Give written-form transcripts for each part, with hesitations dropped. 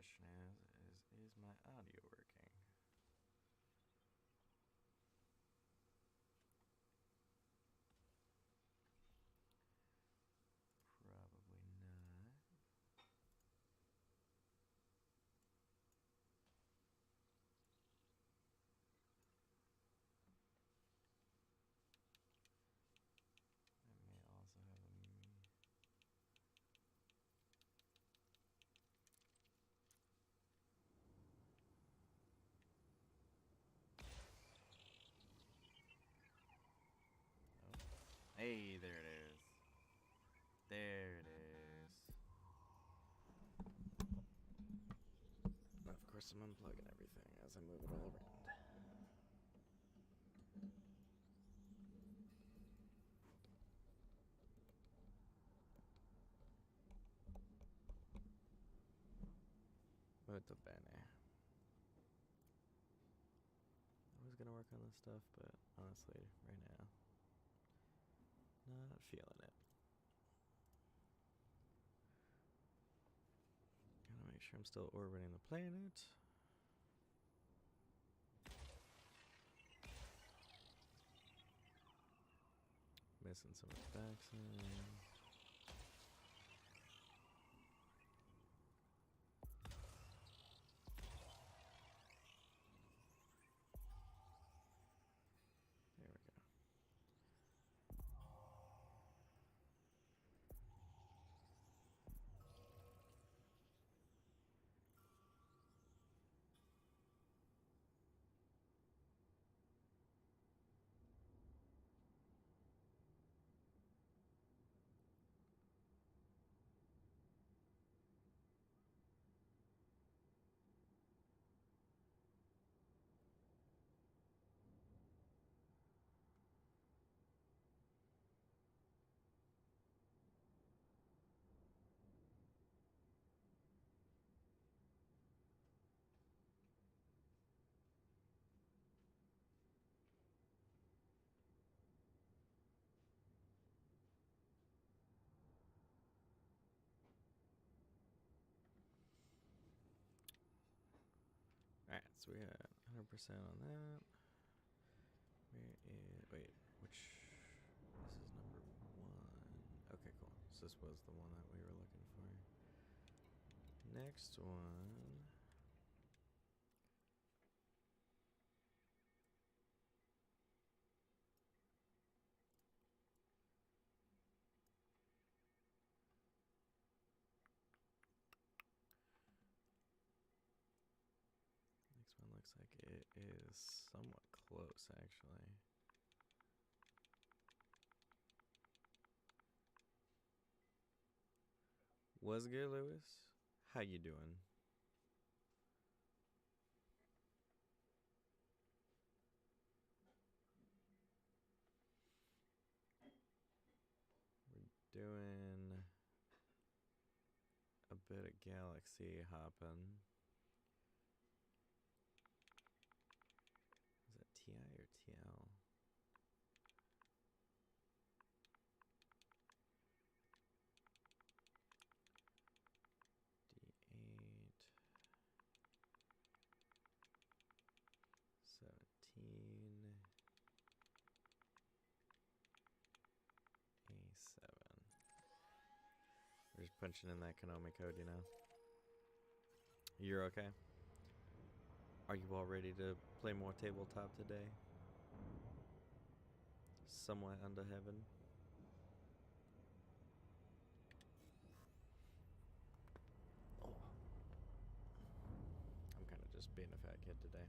question is my audio working? Probably not. I may also have a oh. Hey, there it is. There it is. Of course, I'm unplugging everything as I move it all around. Molto bene. I was gonna work on this stuff, but honestly, right now, not feeling it. Gotta make sure I'm still orbiting the planet. Missing some effects. There we go. Alright, so we got 100% on that. Where is... Wait, which... This is number 1. Okay, cool. So this was the one that we were looking for. Next one... Next one looks like it is somewhat close, actually. What's good, Lewis? How you doing? We're doing a bit of galaxy hopping. Is that TI or TL? D8 17 A7. We're just punching in that Konami code, you know. You're okay? Are you all ready to play more tabletop today? Somewhere under heaven. Oh. I'm kind of just being a fat kid today.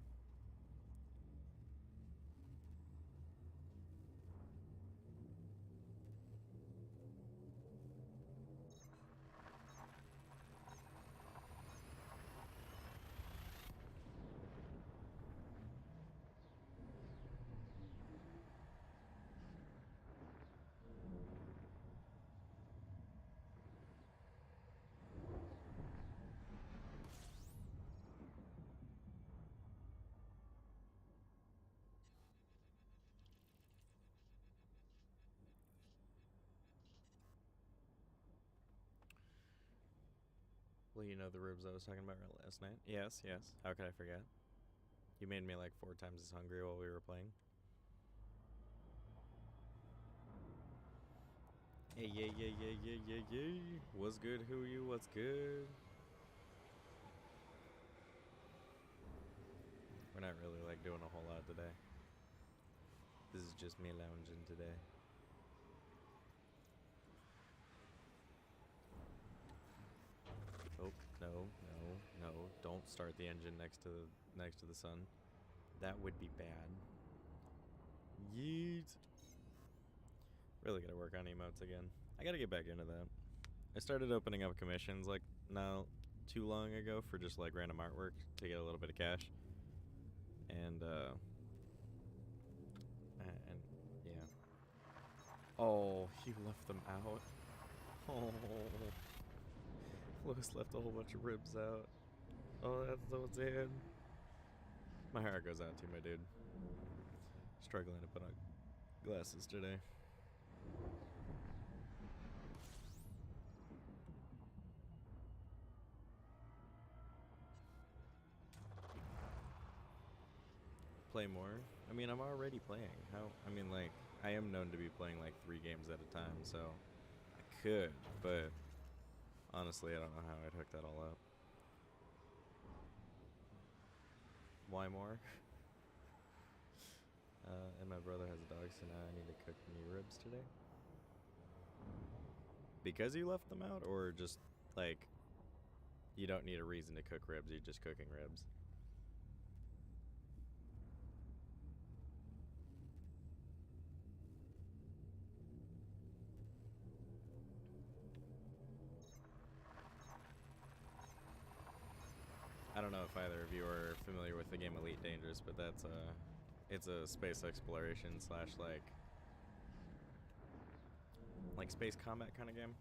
Well, you know the ribs I was talking about last night. Yes, yes. How could I forget? You made me like 4 times as hungry while we were playing. Hey, yeah. What's good, who you? What's good? We're not really like doing a whole lot today. This is just me lounging today. Oh, no. Don't start the engine next to the sun. That would be bad. Yeet. Really gotta work on emotes again. I gotta get back into that. I started opening up commissions like not too long ago for just like random artwork to get a little bit of cash. And yeah. Oh, he left them out. Oh, Lewis left a whole bunch of ribs out. Oh, that's so sad. My heart goes out to you, my dude. Struggling to put on glasses today. Play more? I mean, I'm already playing. Like, I am known to be playing like 3 games at a time, so I could, but honestly, I don't know how I'd hook that all up. Why more? And my brother has a dog, so now I need to cook me ribs today. Because you left them out, or just like you don't need a reason to cook ribs, you're just cooking ribs? I don't know if either of you are familiar with the game Elite Dangerous, but it's a space exploration slash like space combat kind of game.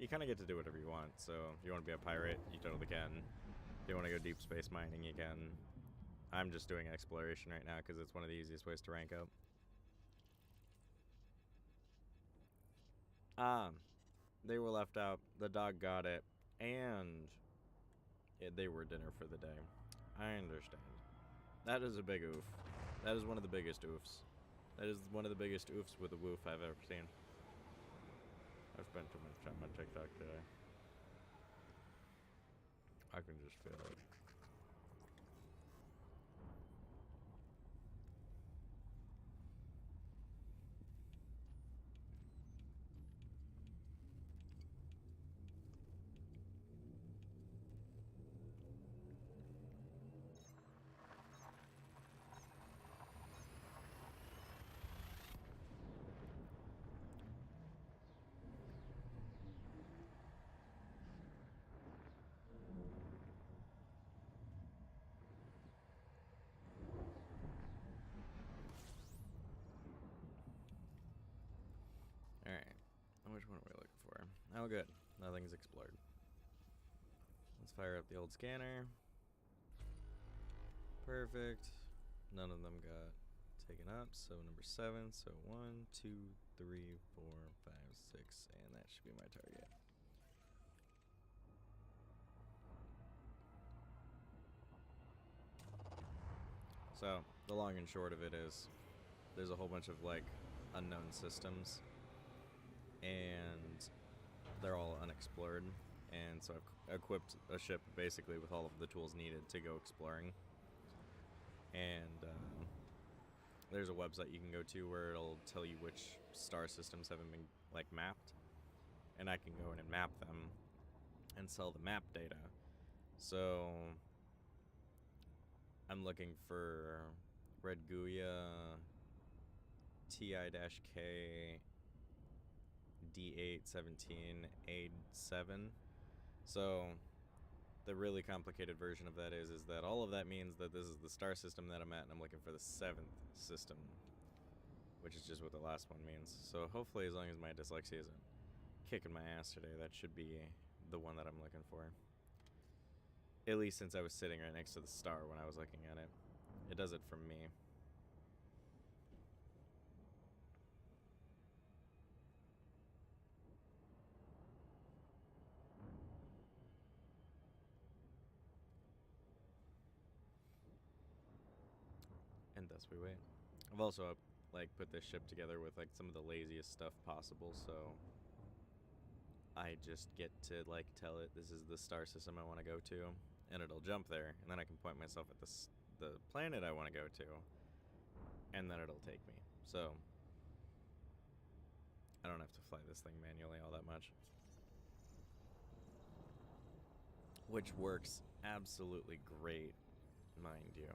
You kind of get to do whatever you want. So if you want to be a pirate, you totally can. If you want to go deep space mining, you can. I'm just doing exploration right now because it's one of the easiest ways to rank up. They were left out. The dog got it, and they were dinner for the day. I understand. That is a big oof. That is one of the biggest oofs. That is one of the biggest oofs with a woof I've ever seen. I've spent too much time on TikTok today. I can just feel it. Alright. Which one are we looking for? Oh, good. Nothing's explored. Let's fire up the old scanner. Perfect. None of them got taken up. So number 7. So 1, 2, 3, 4, 5, 6. And that should be my target. So the long and short of it is there's a whole bunch of like unknown systems, and they're all unexplored, and so I've equipped a ship basically with all of the tools needed to go exploring. And there's a website you can go to where it'll tell you which star systems haven't been like mapped, and I can go in and map them and sell the map data. So I'm looking for Red Guya TI-K D817 A7. So the really complicated version of that is that all of that means that this is the star system that I'm at, and I'm looking for the 7th system, which is just what the last one means. So hopefully, as long as my dyslexia isn't kicking my ass today, that should be the one that I'm looking for. At least since I was sitting right next to the star when I was looking at it. It does it for me. Thus we wait. I've also like put this ship together with like some of the laziest stuff possible, so I just get to like tell it this is the star system I want to go to, and it'll jump there, and then I can point myself at the planet I want to go to, and then it'll take me. So I don't have to fly this thing manually all that much, which works absolutely great, mind you.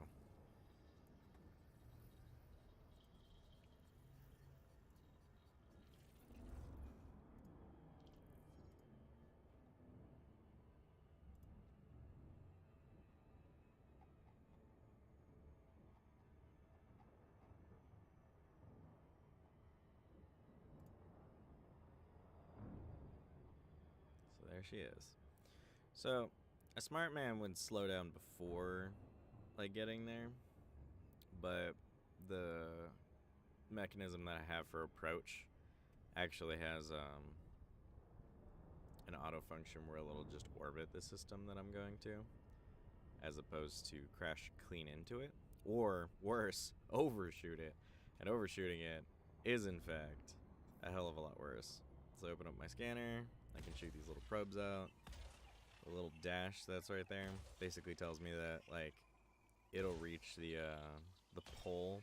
So there she is. So a smart man would slow down before like getting there, but the mechanism that I have for approach actually has an auto function where it'll just orbit the system that I'm going to, as opposed to crash clean into it, or worse, overshoot it. And overshooting it is in fact a hell of a lot worse. So I open up my scanner, I can shoot these little probes out. The little dash that's right there basically tells me that like it'll reach the pole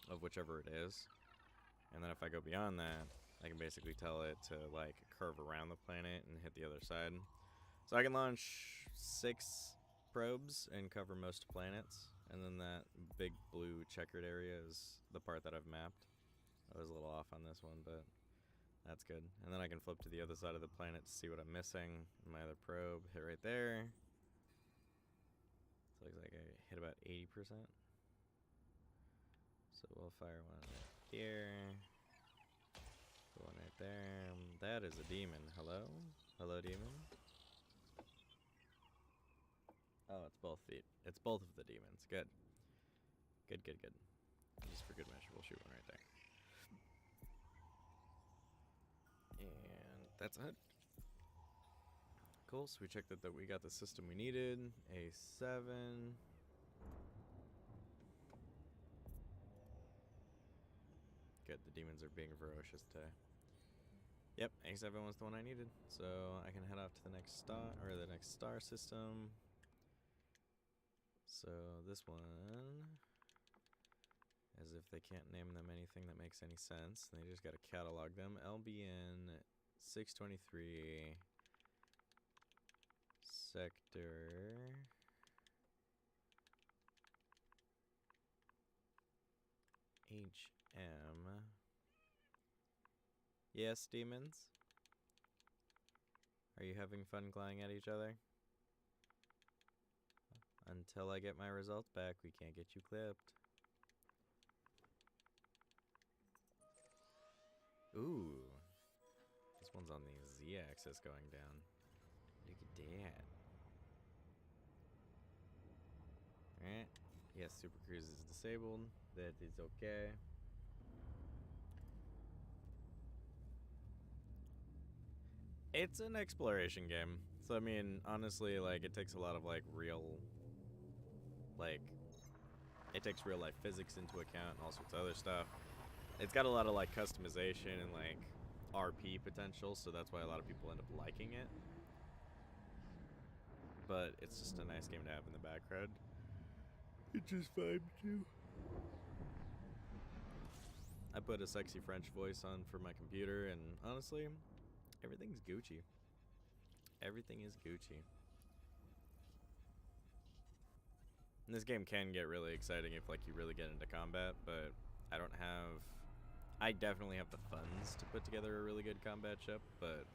of whichever it is, and then if I go beyond that, I can basically tell it to like curve around the planet and hit the other side. So I can launch 6 probes and cover most planets, and then that big blue checkered area is the part that I've mapped. I was a little off on this one, but that's good. And then I can flip to the other side of the planet to see what I'm missing. My other probe, hit right there. So it looks like I hit about 80%. So we'll fire one right here. Put one right there. That is a demon. Hello? Hello, demon? Oh, it's both of the demons. Good. Good, good, good. Just for good measure, we'll shoot one right there. And that's it. Cool, so we checked that we got the system we needed. A7. Good, the demons are being ferocious today. Yep, A7 was the one I needed. So I can head off to the next star system. So this one, as if they can't name them anything that makes any sense, they just gotta catalog them. LBN 623 sector HM. Yes, demons? Are you having fun clawing at each other? Until I get my results back, we can't get you clipped. Ooh. This one's on the Z-axis going down. Look at that. Alright. Yes, Super Cruise is disabled. That is okay. It's an exploration game. So, I mean, honestly, like, it takes a lot of, like, it takes real life physics into account and all sorts of other stuff. It's got a lot of like customization and like RP potential, so that's why a lot of people end up liking it. But it's just a nice game to have in the background. It's just fun too. I put a sexy French voice on for my computer, and honestly, everything's Gucci. Everything is Gucci. And this game can get really exciting if like you really get into combat, but I definitely have the funds to put together a really good combat ship, but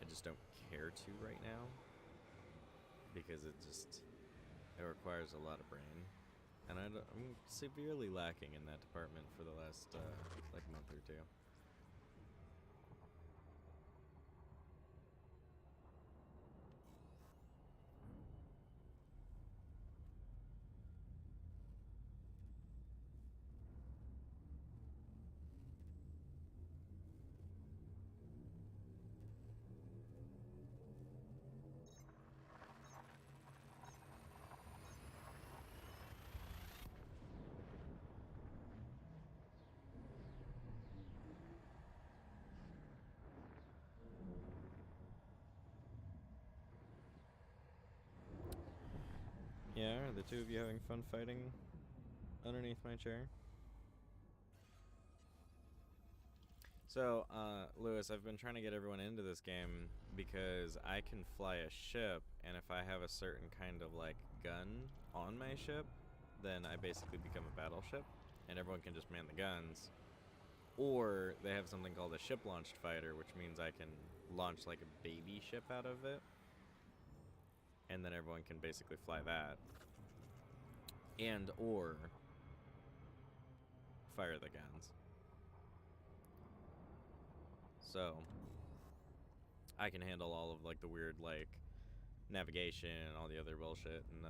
I just don't care to right now because it requires a lot of brain, and I'm severely lacking in that department for the last like month or two. Yeah, are the two of you having fun fighting underneath my chair? So, Lewis, I've been trying to get everyone into this game because I can fly a ship, and if I have a certain kind of, like, gun on my ship, then I basically become a battleship, and everyone can just man the guns. Or they have something called a ship-launched fighter, which means I can launch, like, a baby ship out of it, and then everyone can basically fly that. And or fire the guns. So I can handle all of like the weird like navigation and all the other bullshit, and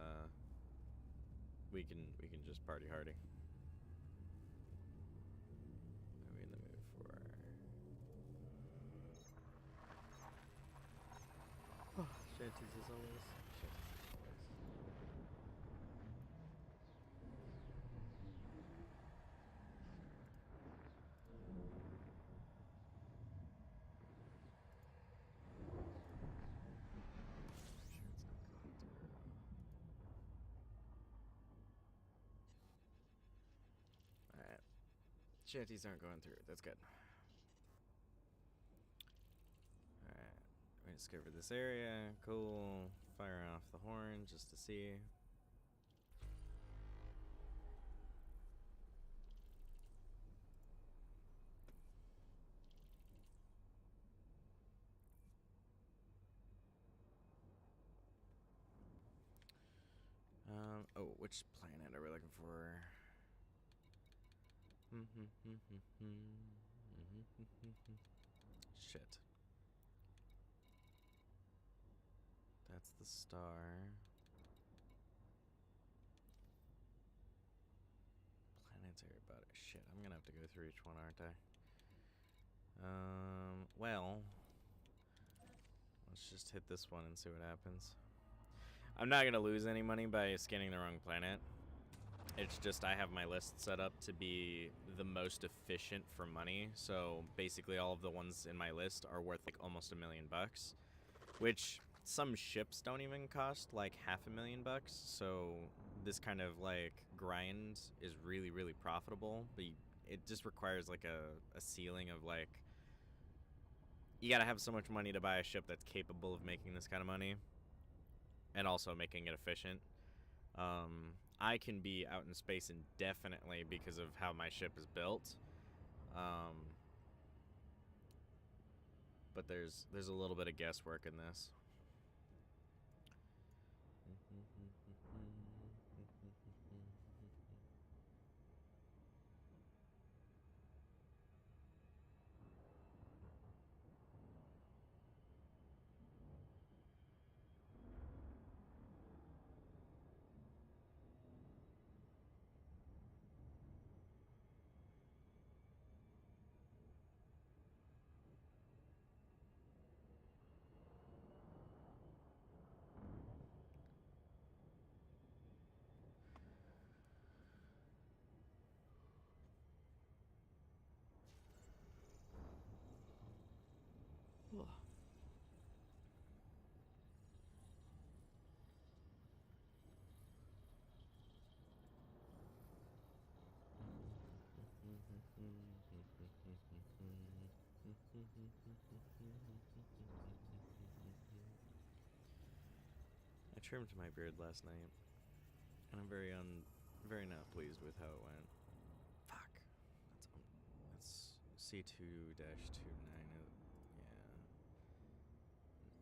we can just party hardy. Are we in the mood for? Shanties as always. Alright. Shanties aren't going through. That's good. Alright. We discovered this area. Cool. Fire off the horn just to see. Oh, which planet are we looking for? Shit. That's the star. Planetary body. Shit, I'm gonna have to go through each one, aren't I? Well, let's just hit this one and see what happens. I'm not gonna lose any money by scanning the wrong planet. It's just I have my list set up to be the most efficient for money. So basically all of the ones in my list are worth like almost $1 million, which some ships don't even cost like $500,000. So this kind of like grind is really, really profitable, but it just requires like a ceiling of like, you gotta have so much money to buy a ship that's capable of making this kind of money and also making it efficient. I can be out in space indefinitely because of how my ship is built. But there's a little bit of guesswork in this. I trimmed my beard last night, and I'm very not pleased with how it went. Fuck. That's C2-29.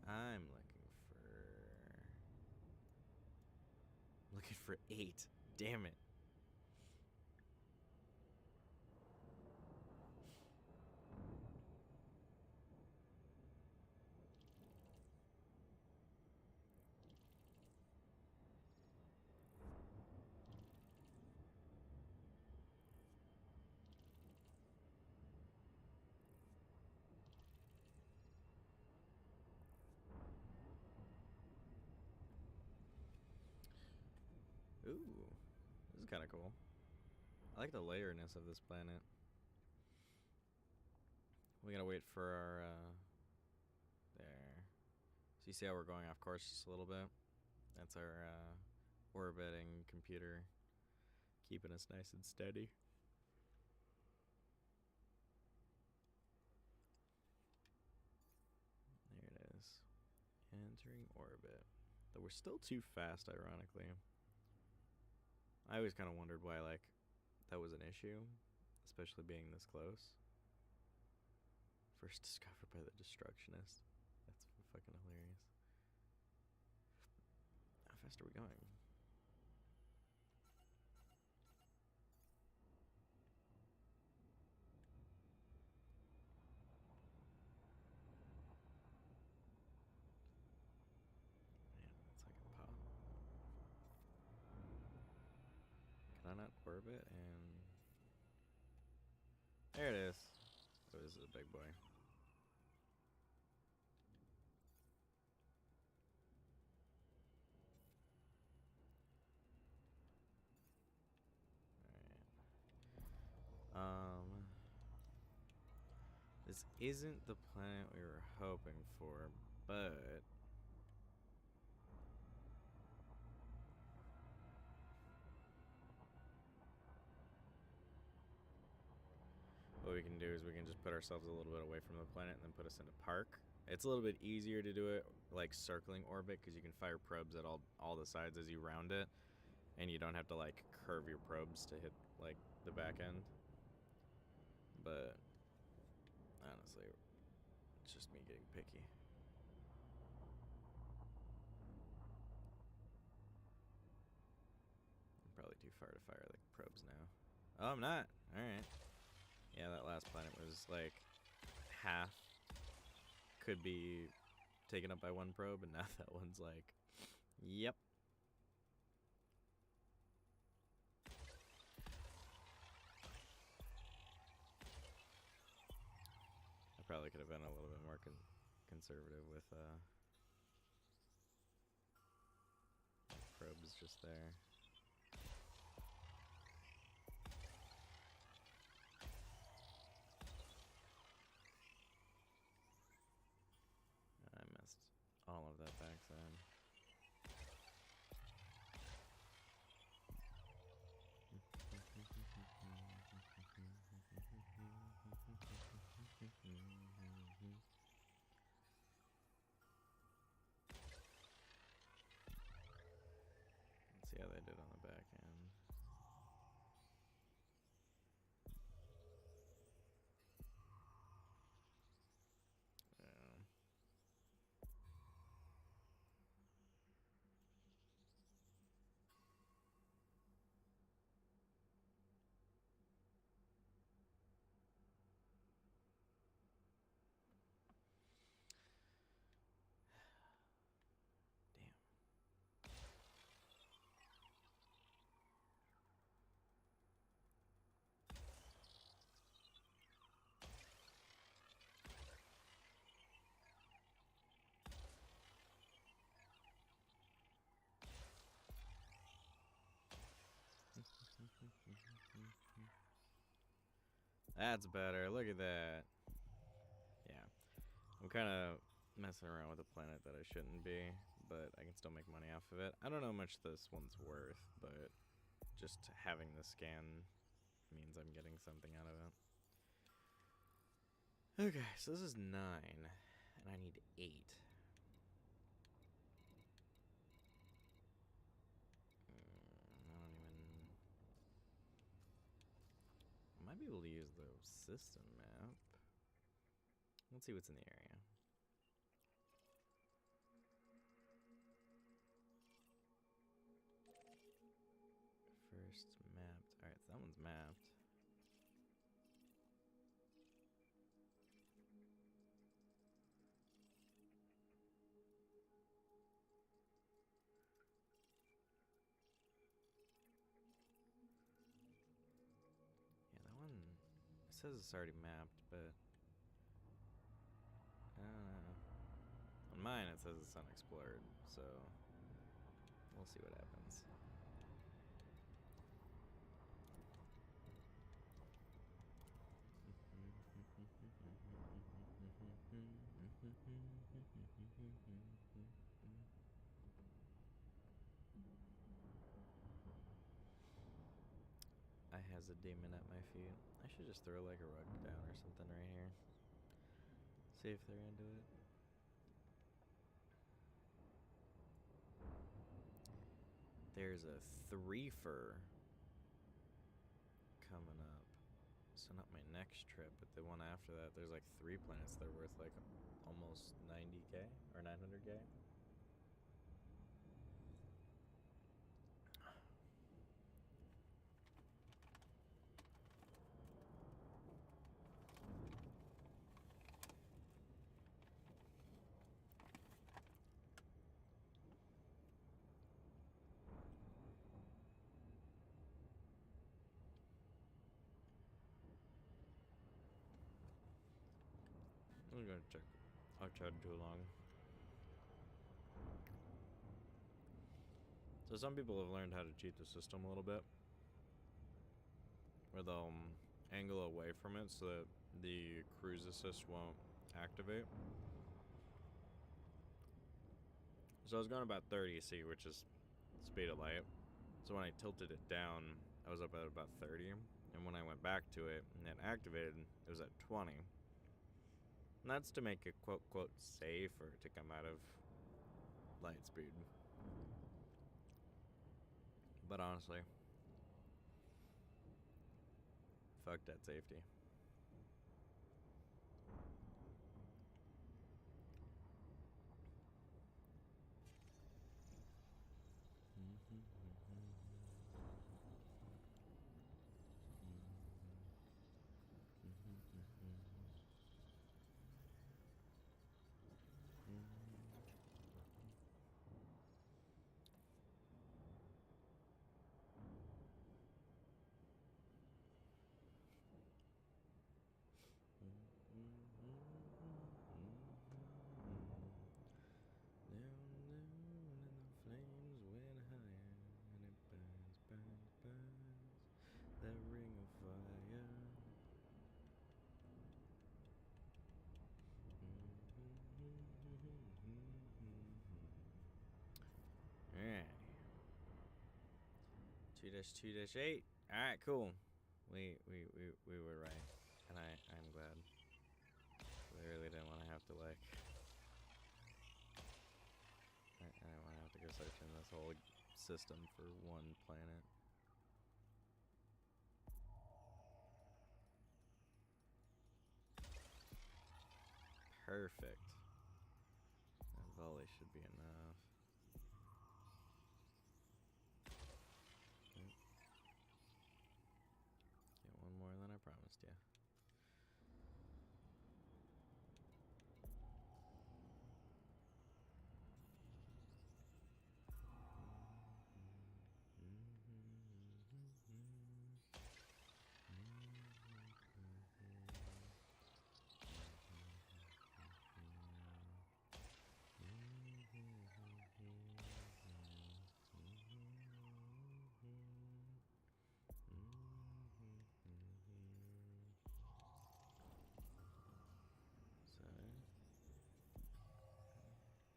Yeah. I'm looking for 8. Damn it. Ooh, this is kind of cool. I like the layerness of this planet. We gotta wait for our, there. So you see how we're going off course just a little bit? That's our, orbiting computer, keeping us nice and steady. There it is. Entering orbit. Though we're still too fast, ironically. I always kind of wondered why, like, that was an issue, especially being this close. First discovered by the Destructionist. That's fucking hilarious. How fast are we going? Man, it's like a pop. Can I not orbit? And there it is. Oh, this is a big boy. This isn't the planet we were hoping for, but what we can do is we can just put ourselves a little bit away from the planet and then put us into park. It's a little bit easier to do it like circling orbit because you can fire probes at all the sides as you round it, and you don't have to like curve your probes to hit like the back end. But honestly, it's just me getting picky. I'm probably too far to fire the probes now. Oh, I'm not. All right. Yeah, that last planet was like half could be taken up by one probe, and now that one's like, yep. I probably could have been a little bit more conservative with probes just there. I missed all of that backside. Let's see how they did on the back end. That's better. Look at that. Yeah. I'm kind of messing around with a planet that I shouldn't be, but I can still make money off of it. I don't know how much this one's worth, but just having the scan means I'm getting something out of it. Okay, so this is 9, and I need 8. I might be able to use the system map. Let's see what's in the area. First mapped. Alright, so that one's mapped. Yeah, that one, it says it's already mapped, but on mine it says it's unexplored, so we'll see what happens. is a demon at my feet. I should just throw like a rug down or something right here. See if they're into it. There's a threefer coming up. So not my next trip, but the one after that. There's like 3 planets that are worth like almost 90k or 900k. I'm gonna check. I've tried too long. So some people have learned how to cheat the system a little bit, where they'll angle away from it so that the cruise assist won't activate. So I was going about 30C, which is speed of light. So when I tilted it down, I was up at about 30, and when I went back to it and it activated, it was at 20. And that's to make it quote safe or to come out of light speed. But honestly, fuck that safety. Alright. 2-2-8. Alright, cool. We were right. And I'm glad. I really didn't want to have to like I didn't want to have to go searching this whole system for one planet. Perfect. That volley should be enough. Get one more than I promised you.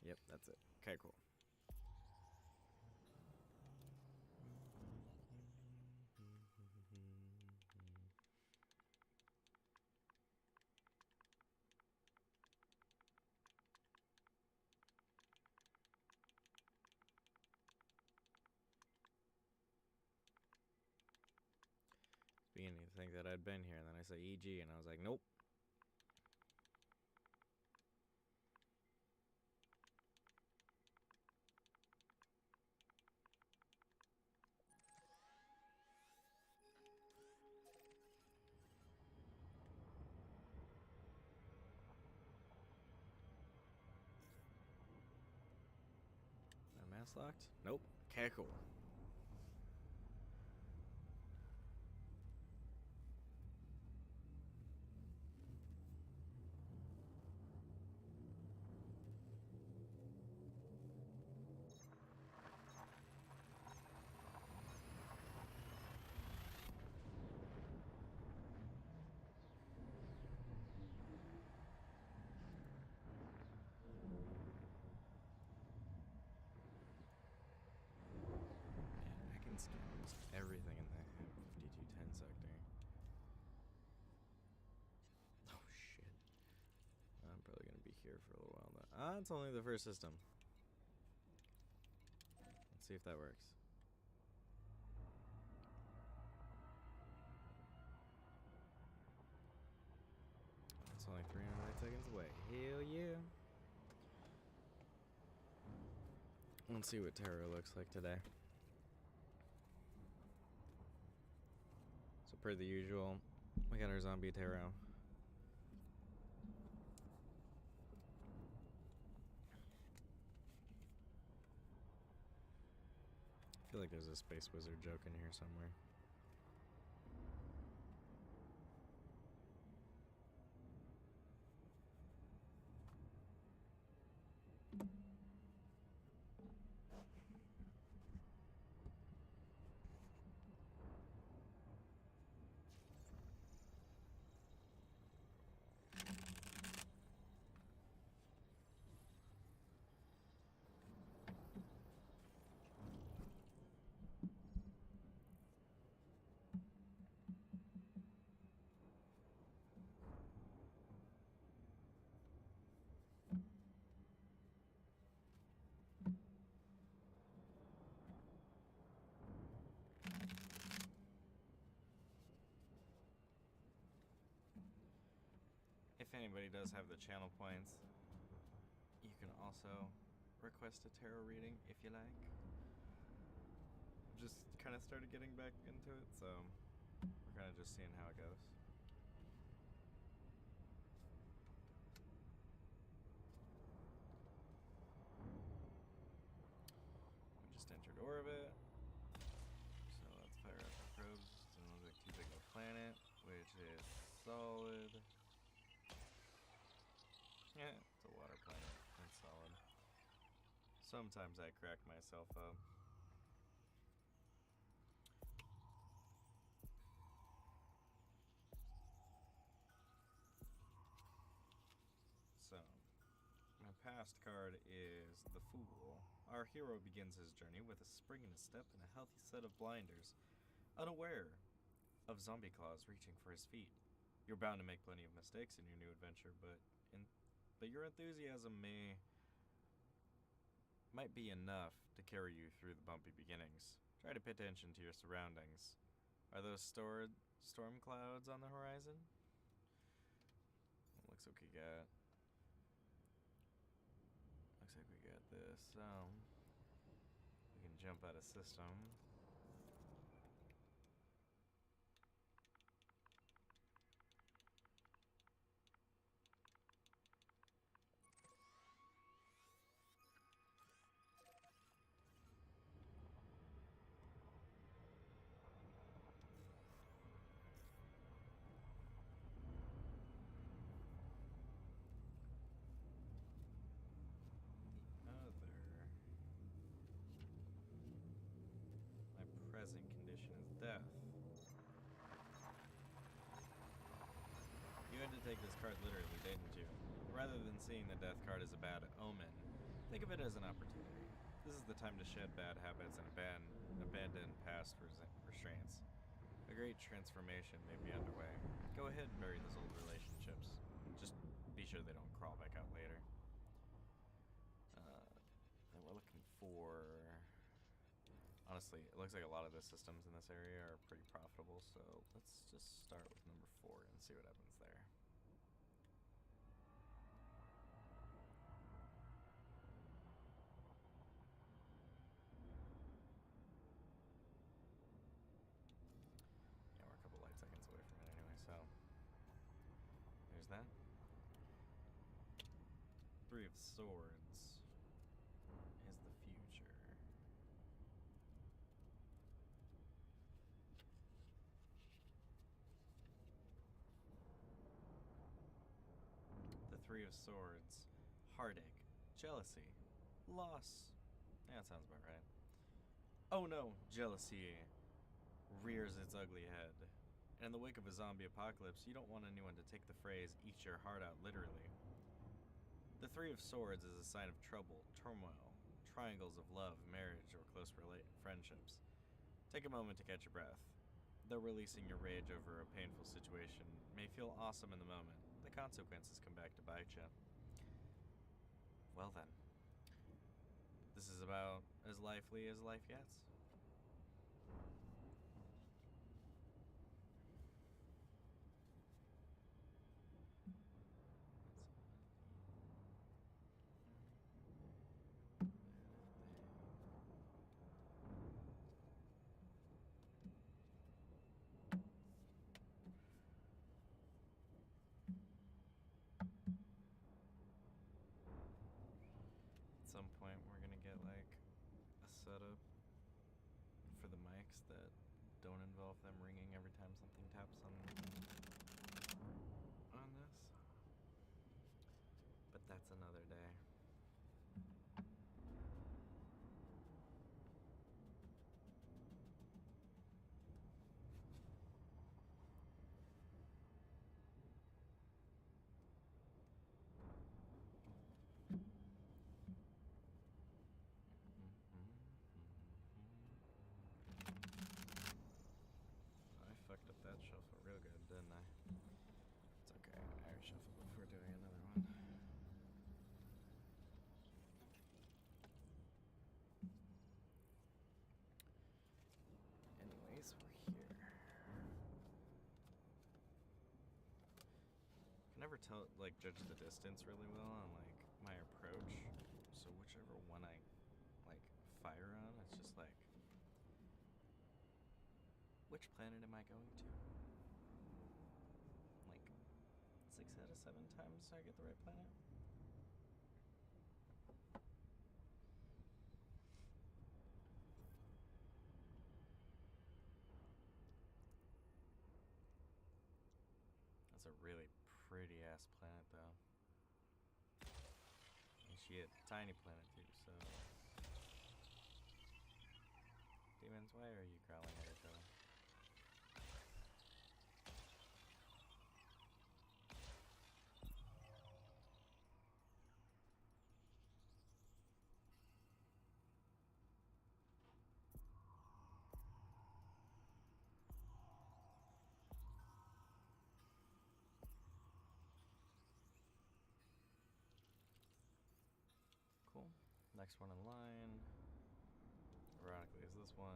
Yep, that's it. Okay, cool. Beginning to think that I'd been here, and then I saw EG, and I was like, nope. My mask locked? Nope. Okay, cool. server for a little while though. Ah, it's only the first system. Let's see if that works. It's only 309 seconds away. Hell yeah. Let's see what Terra looks like today. So per the usual, we got our zombie Terra. I feel like there's a Space Wizard joke in here somewhere. If anybody does have the channel points, you can also request a tarot reading if you like. Just kind of started getting back into it, so we're kind of just seeing how it goes. We just entered orbit, so let's fire up the probes. Doesn't look like too big of a planet, which is solid. Yeah, it's a water planet. That's solid. Sometimes I crack myself up. So, my past card is the Fool. Our hero begins his journey with a spring in his step and a healthy set of blinders, unaware of zombie claws reaching for his feet. You're bound to make plenty of mistakes in your new adventure, but your enthusiasm might be enough to carry you through the bumpy beginnings. Try to pay attention to your surroundings. Are those storm clouds on the horizon? It looks like we got this. We can jump out of system. Present condition is death. You had to take this card literally, didn't you? Rather than seeing the death card as a bad omen, think of it as an opportunity. This is the time to shed bad habits and abandon past restraints. A great transformation may be underway. Go ahead and bury those old relationships. Just be sure they don't crawl back out later. And we're looking for... Honestly, it looks like a lot of the systems in this area are pretty profitable, so let's just start with number 4 and see what happens there. Yeah, we're a couple light seconds away from it anyway, so there's that. 3 of Swords is the future. The 3 of Swords, heartache, jealousy, loss. Yeah, that sounds about right. Oh no, jealousy rears its ugly head. And in the wake of a zombie apocalypse, you don't want anyone to take the phrase, eat your heart out literally. The 3 of Swords is a sign of trouble, turmoil, triangles of love, marriage, or close friendships. Take a moment to catch your breath. Though releasing your rage over a painful situation may feel awesome in the moment, the consequences come back to bite you. Well then. This is about as lively as life gets. At some point, we're gonna get like a setup for the mics that don't involve them ringing every time something taps on this. But that's another day. I fucked up that shuffle real good, didn't I? It's okay. I reshuffle before doing another one. Anyways, we're here. Can never tell, like, judge the distance really well on, like, my approach. So whichever one I, like, fire on, it's just like, which planet am I going to? Like, 6 out of 7 times I get the right planet? That's a really pretty ass planet, though. And she a tiny planet too, so. Demons, why are you growling at each other? Cool. Next one in line. Ironically, is this one.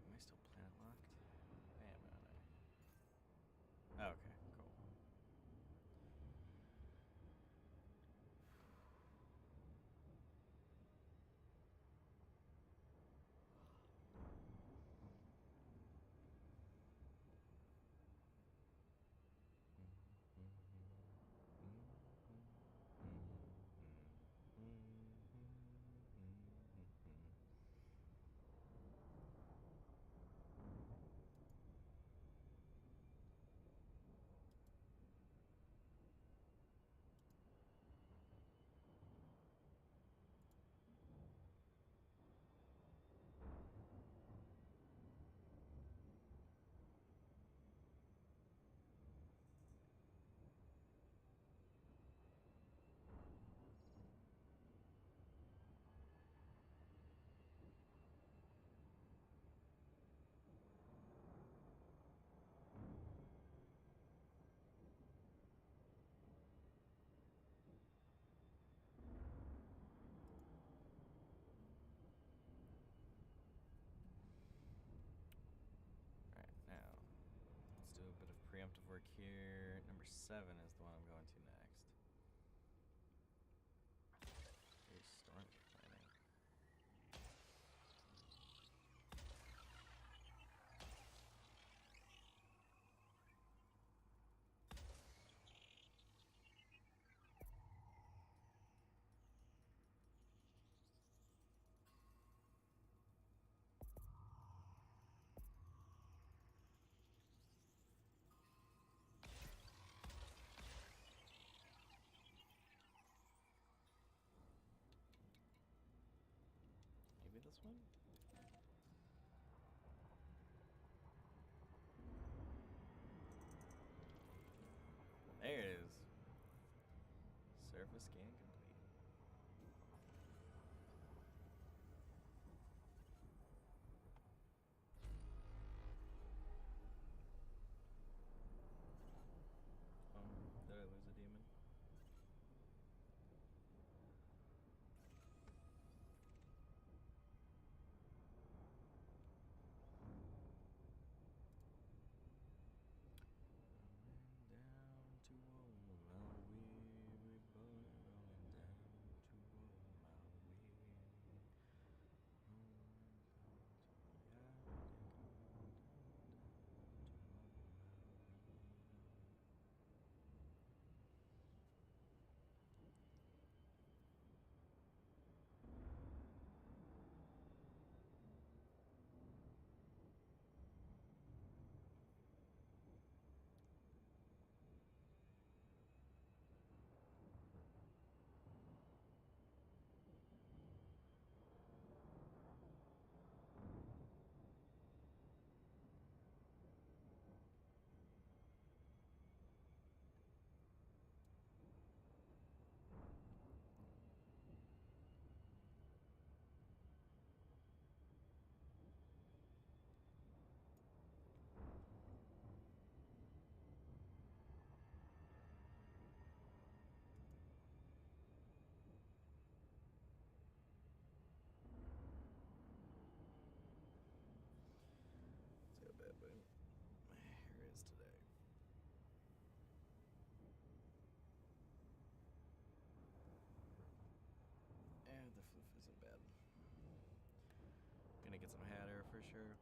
Damn, am I still planet locked? I am, aren't I? Oh, okay, cool. Alright, now let's do a bit of preemptive work here. Number 7 is the one I'm going to next. A stormy planet. this one? There it is. Surface scan complete. Did I lose a demon? Down to old Maui, we boy rolling down to old Maui. See how bad my hair is today. And the floof isn't bad. Gonna get some hat air for sure.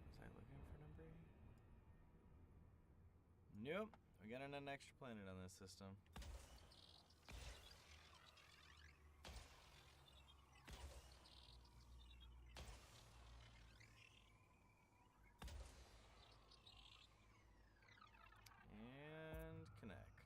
Was I looking for number 8? Nope. We got an extra planet on this system. And connect.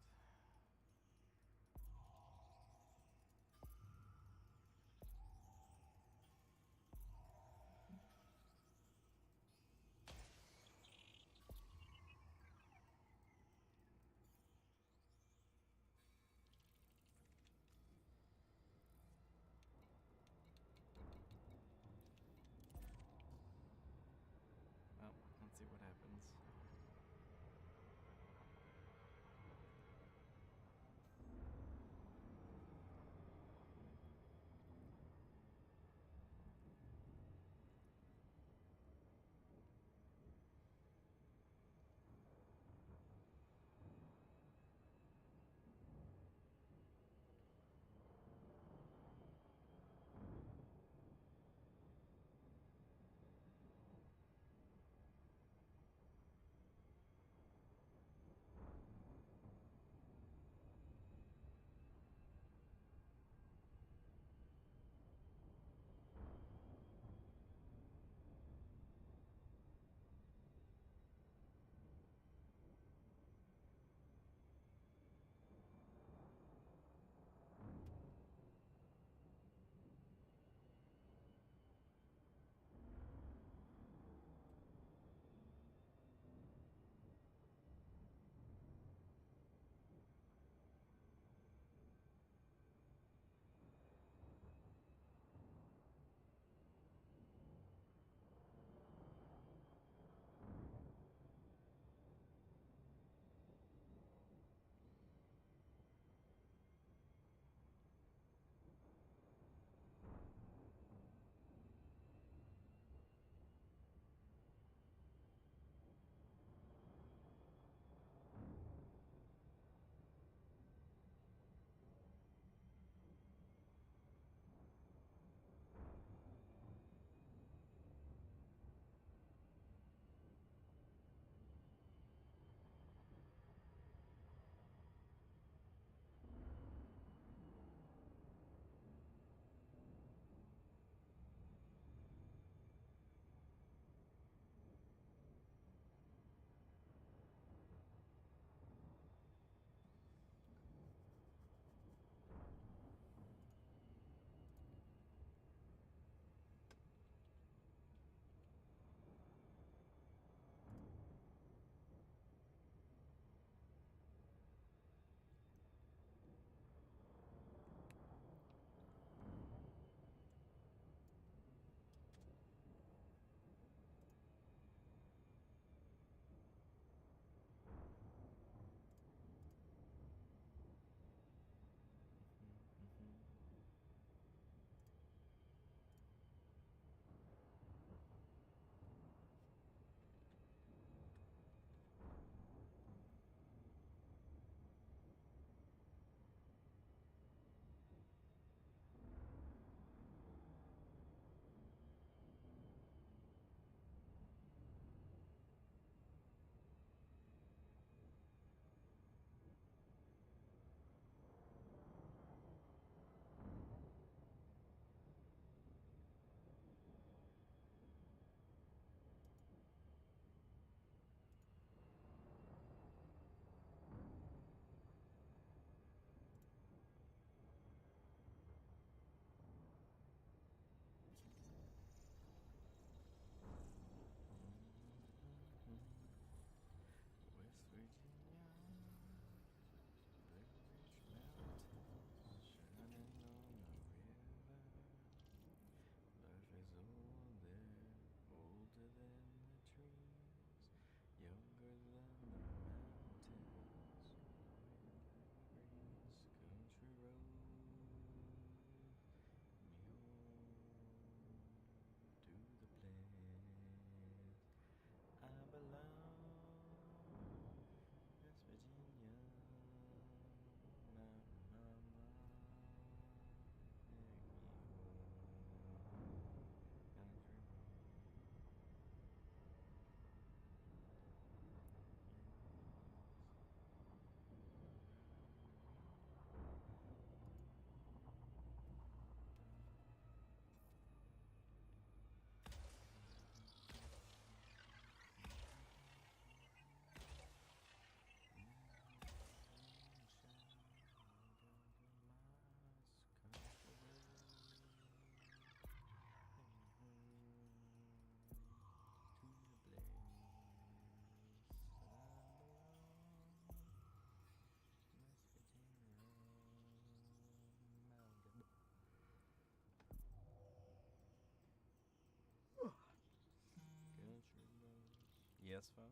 Yes, phone.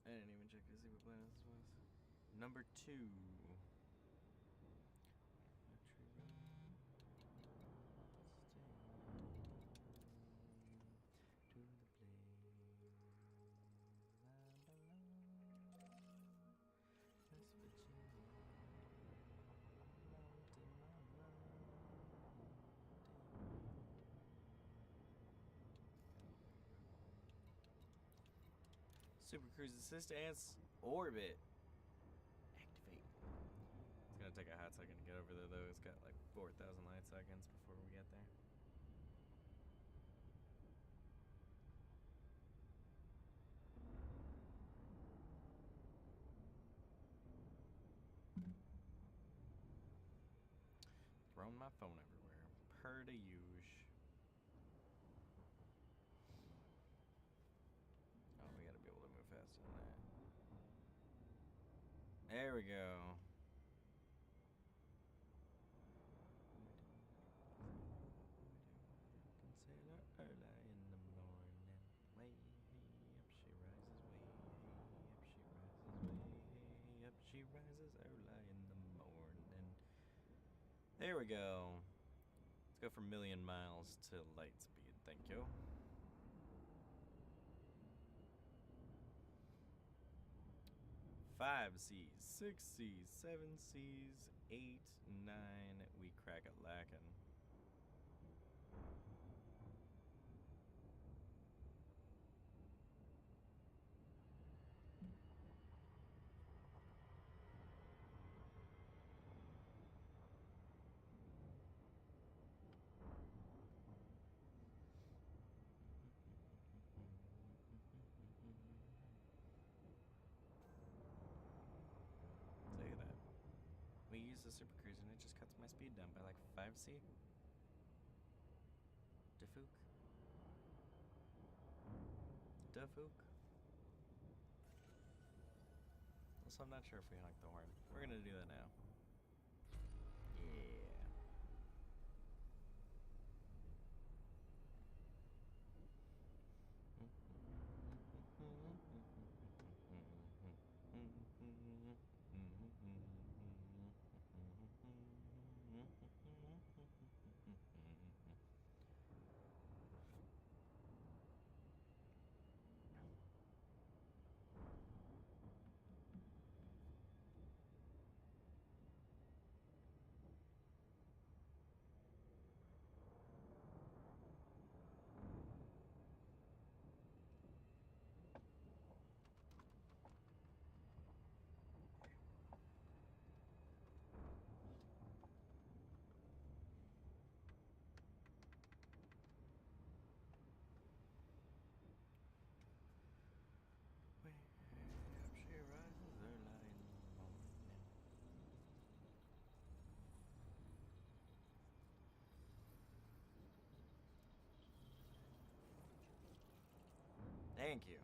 I didn't even check to see what planet this was. Number 2. Super Cruise Assist ants orbit. Activate. It's gonna take a hot second to get over there though. It's got like 4,000 light seconds before we get there. Throwing my phone everywhere. Per the usual. Oh, we gotta be able to move faster than that. There we go. Sailor early in the morning. Way up she rises, way up she rises, way up she rises early in the morning. There we go. Let's go from million miles to light speed, thank you. Five C's, 6 C's, 7 C's, 8, 9, we crack it lacking. Look at that. We use the Super Cruise and it just cuts my speed down by like 5C. Dafook. Dafook. Also, I'm not sure if we honk the horn. We're gonna do that now. Yeah. Thank you.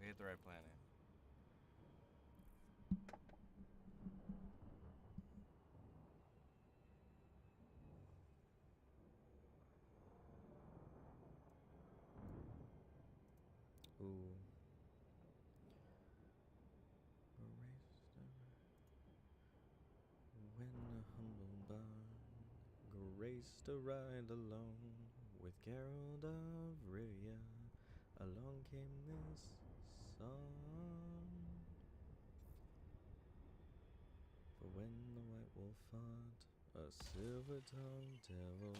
We hit the right planet. Ooh. When a humble bard graced a ride alone with Geralt of Rivia, along came this song. For when the white wolf fought a silver-tongued devil,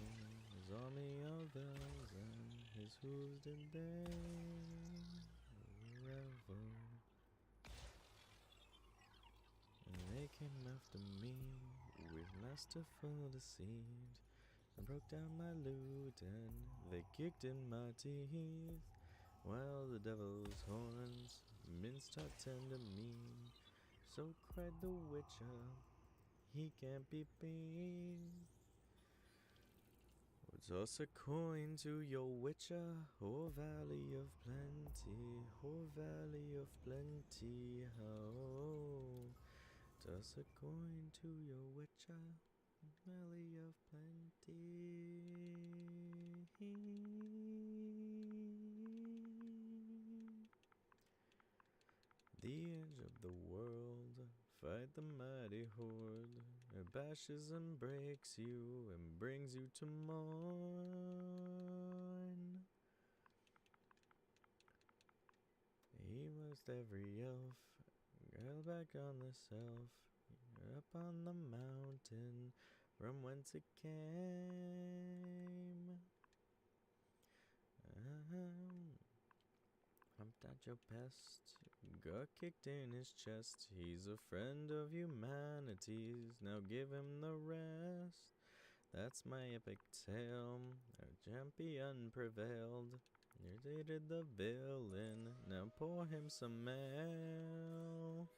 his army of elves and his hooves did they revel. And they came after me with masterful deceit, and broke down my lute, and they kicked in my teeth, while the devil's horns minced our tender meat. So cried the witcher, he can't be beat. With Toss a coin to your witcher, oh valley of plenty, oh valley of plenty, oh. Toss a coin to your witcher, valley of plenty. The edge of the world, fight the mighty horde. It bashes and breaks you and brings you to mourn. He must every elf, girl back on the self, up on the mountain from whence it came. Humped at your pest, got kicked in his chest. He's a friend of humanity's, now give him the rest. That's my epic tale, our champion prevailed. Irritated the villain, now pour him some ale.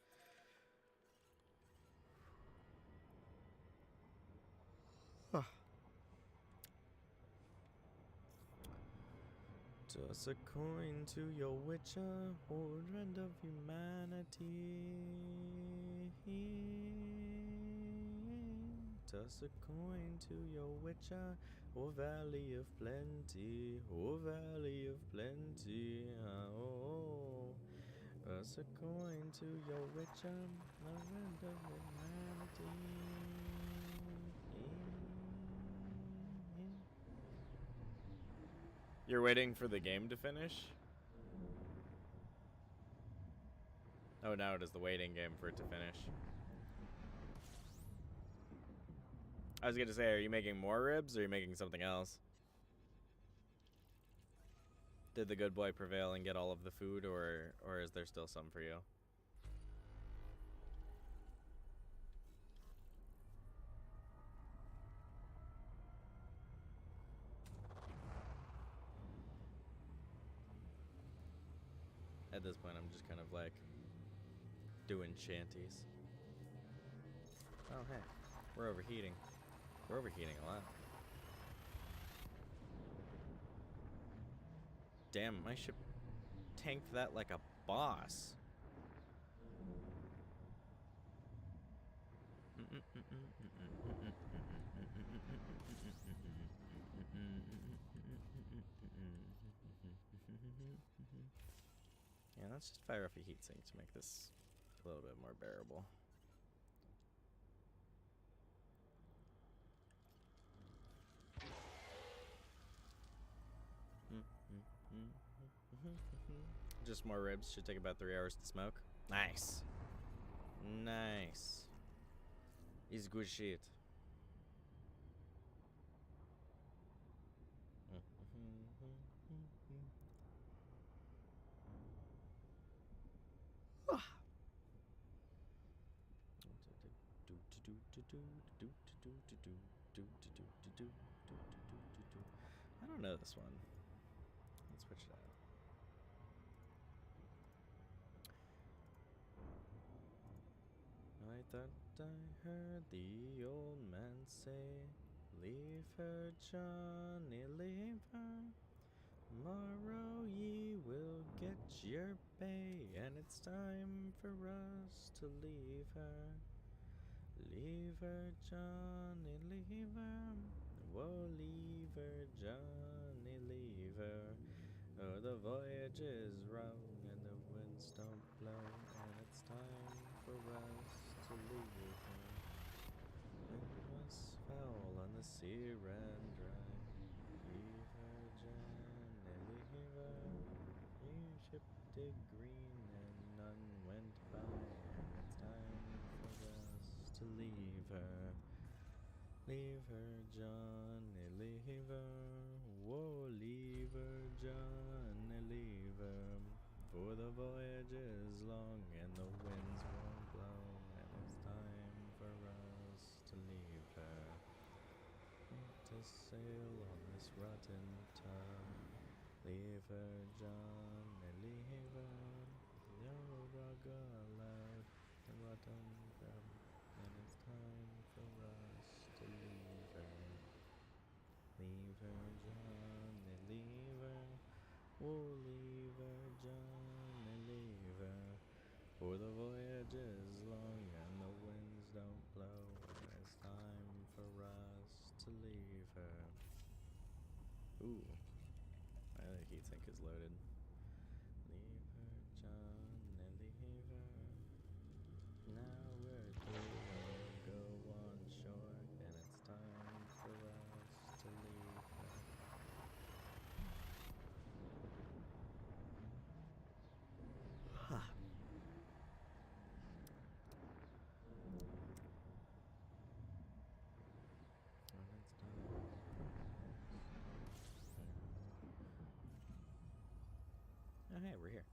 Toss a coin to your witcher, friend of humanity. Toss a coin to your witcher, oh valley of plenty, oh valley of plenty, oh. Toss a coin to your witcher, oh friend of humanity. You're waiting for the game to finish? Oh, now it is the waiting game for it to finish. I was gonna say, are you making more ribs or are you making something else? Did the good boy prevail and get all of the food, or is there still some for you? At this point, I'm just kind of like doing shanties. Oh, hey, we're overheating. We're overheating a lot. Damn, my ship tanked that like a boss. Yeah, let's just fire off a heatsink to make this a little bit more bearable. Just more ribs. Should take about 3 hours to smoke. Nice. Nice. Is good shit. I don't know this one. Let's switch it out. I thought I heard the old man say, leave her, Johnny, leave her. Tomorrow ye will get your pay, and it's time for us to leave her. Leave her, Johnny, leave her. Whoa, leave her, Johnny, leave her. Oh, the voyage is wrong and the winds don't blow, and it's time for us to leave her. Wind was foul and the sea ran dry. Leave her, Johnny, leave her. Your ship did green and none went by, and it's time for us to leave her. Leave her, Johnny, leave her. Whoa, leave her, Johnny, leave her. For the voyage is long and the winds won't blow, and it's time for us to leave her. To sail on this rotten tar. Leave her, Johnny, leave her. Your rug aloud, the rotten crab, and it's time for us to leave her. Leave Johnny, leave her. Oh, leave her, Johnny, leave her. For the voyage is long and the winds don't blow. It's time for us to leave her. Ooh, my other heatsink is loaded. Leave her, Johnny, leave her. Now we're through, go on shore, and it's time for us to leave her. And it's time. Oh, hey, we're here.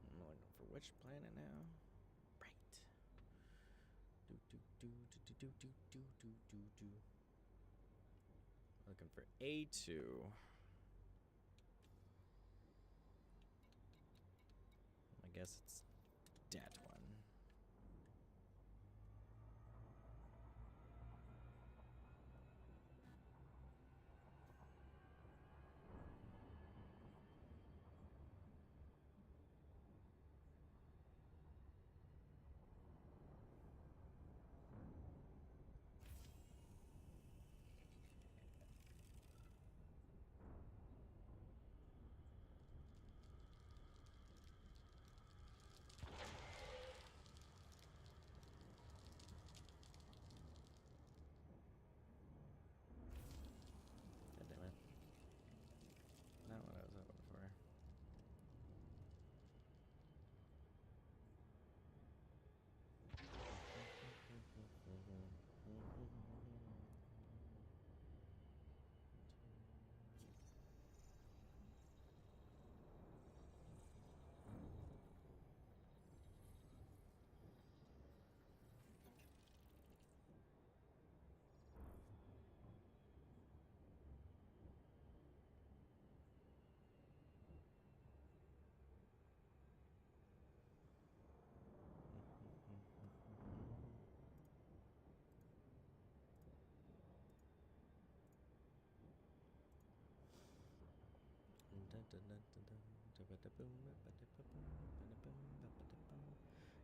I'm looking for which planet now? Right. Looking for A2. I guess it's that one. God damn it. Not what I was hoping for.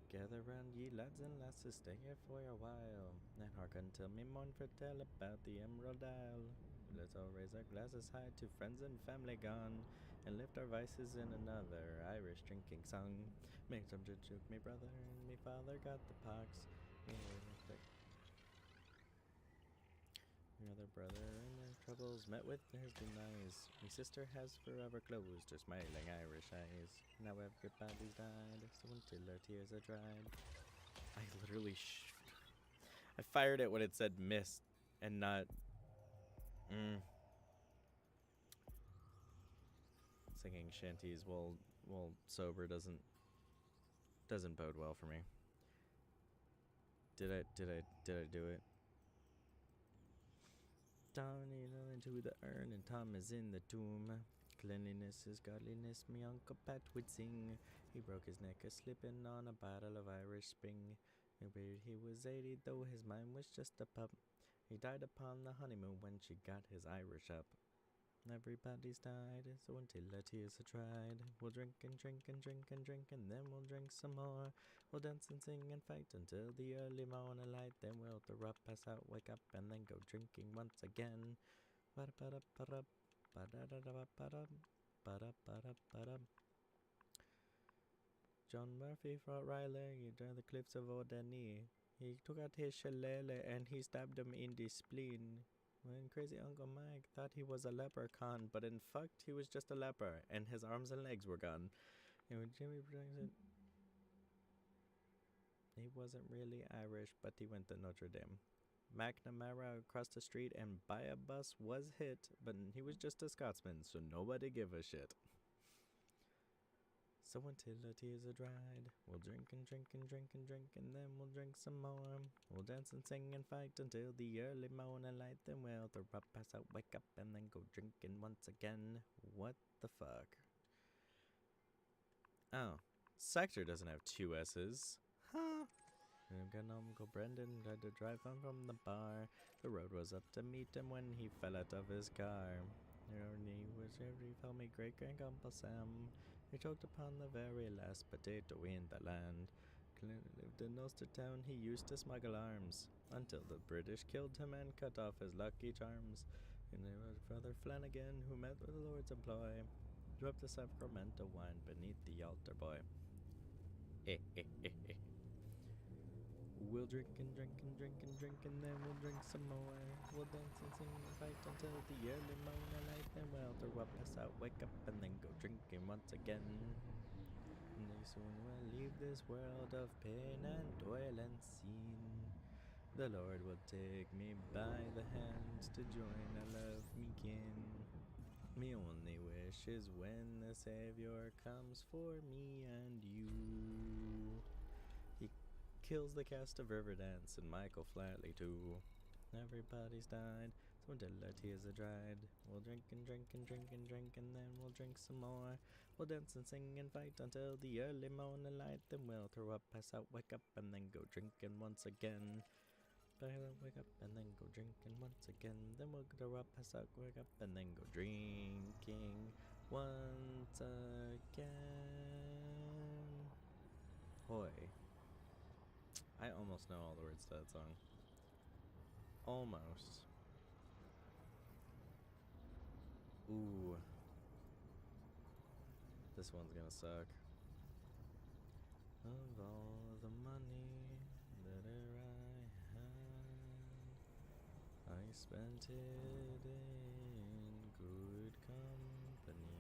Gather round, ye lads and lasses, stay here for a while, and hearken till me mourn for tell about the Emerald Isle. Let's all raise our glasses high to friends and family gone, and lift our vices in another Irish drinking song. Make some to joke me brother, and me father got the pox. Your other brother in their troubles met with his demise. Me sister has forever closed her smiling Irish eyes. Now everybody's died, so until our tears are dried. I literally I fired it when it said missed and not singing shanties while sober doesn't bode well for me. Did I do it? Down into the urn and Tom is in the tomb. Cleanliness is godliness, me Uncle Pat would sing. He broke his neck a-slipping on a bottle of Irish Spring. He was 80, though his mind was just a pup. He died upon the honeymoon when she got his Irish up. Everybody's died, so until our tears are dried, we'll drink and drink and drink and drink, and then we'll drink some more. We'll dance and sing and fight until the early morning light, then we'll throw up, pass out, wake up, and then go drinking once again. John Murphy fought Riley during the cliffs of Ordany. He took out his shillelagh and he stabbed him in the spleen. When crazy Uncle Mike thought he was a leprechaun, but in fact he was just a leper, and his arms and legs were gone. And when Jimmy brings it, he wasn't really Irish, but he went to Notre Dame. McNamara across the street and by a bus was hit, but he was just a Scotsman, so nobody give a shit. So until the tears are dried, we'll drink and drink and drink and drink, and then we'll drink some more. We'll dance and sing and fight until the early morning light. Then we'll throw up, pass out, wake up, and then go drinking once again. What the fuck? Oh, Sector doesn't have two S's. Huh? Uncle Brendan tried to drive home from the bar. The road was up to meet him when he fell out of his car. He was every felt me great grand Uncle Sam. He choked upon the very last potato in the land. Lived in Ulster Town, he used to smuggle arms until the British killed him and cut off his lucky charms. And there was Father Flanagan who met with the Lord's employ. Drew up the Sacramento wine beneath the altar boy. We'll drink and drink and drink and drink, and then we'll drink some more. We'll dance and sing and fight until the early morning light. Then we'll throw up, pass out, wake up, and then go drinking once again. And soon we'll leave this world of pain and toil and sin. The Lord will take me by the hand to join a love me kin. Me only wish is when the Savior comes for me and you. He kills the cast of Riverdance and Michael Flatley too. Everybody's died, so until our tears are dried, we'll drink and drink and drink and drink, and then we'll drink some more. We'll dance and sing and fight until the early morning light. Then we'll throw up, pass out, wake up, and then go drinking once again. Wake up and then go drinking once again. Then we'll throw up, pass out, wake up, and then go drinking once again. Hoy. I almost know all the words to that song. Almost. Ooh. This one's gonna suck. Of all the money that I spent it in good company,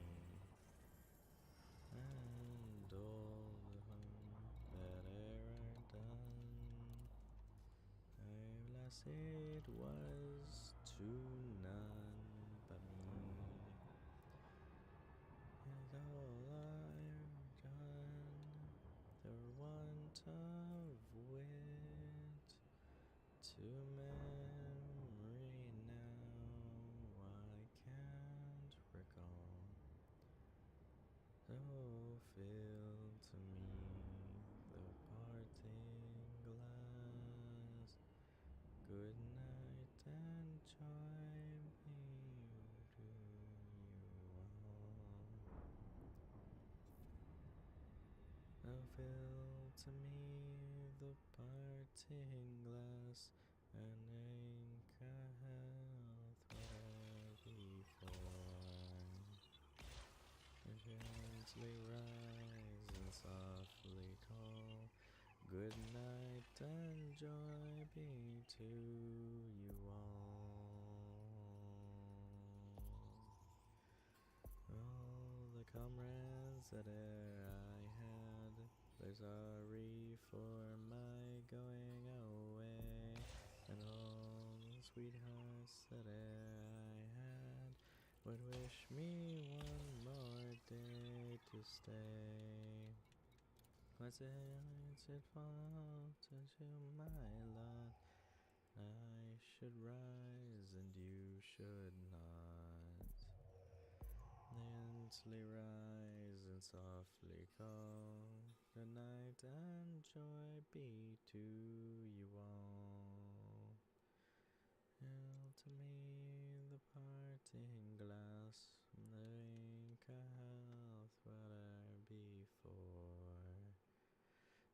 and all the harm that I've done, alas, it was to none but me. And all I've done, the want of wit, to memory now I can't recall. So fill to me the parting glass. Good night and joy be to you all. So fill to me the parting glass, and anchor health where before. Gently rise and softly call. Good night and joy be to you all. All the comrades that e'er I had, they're sorry for my going away, and all the sweethearts that e'er I had would wish me one more day to stay. Was it fault to my lot? I should rise and you should not. Gently rise and softly call. Good night and joy be to you all. Hail to me the parting glass, drink a health whate'er before.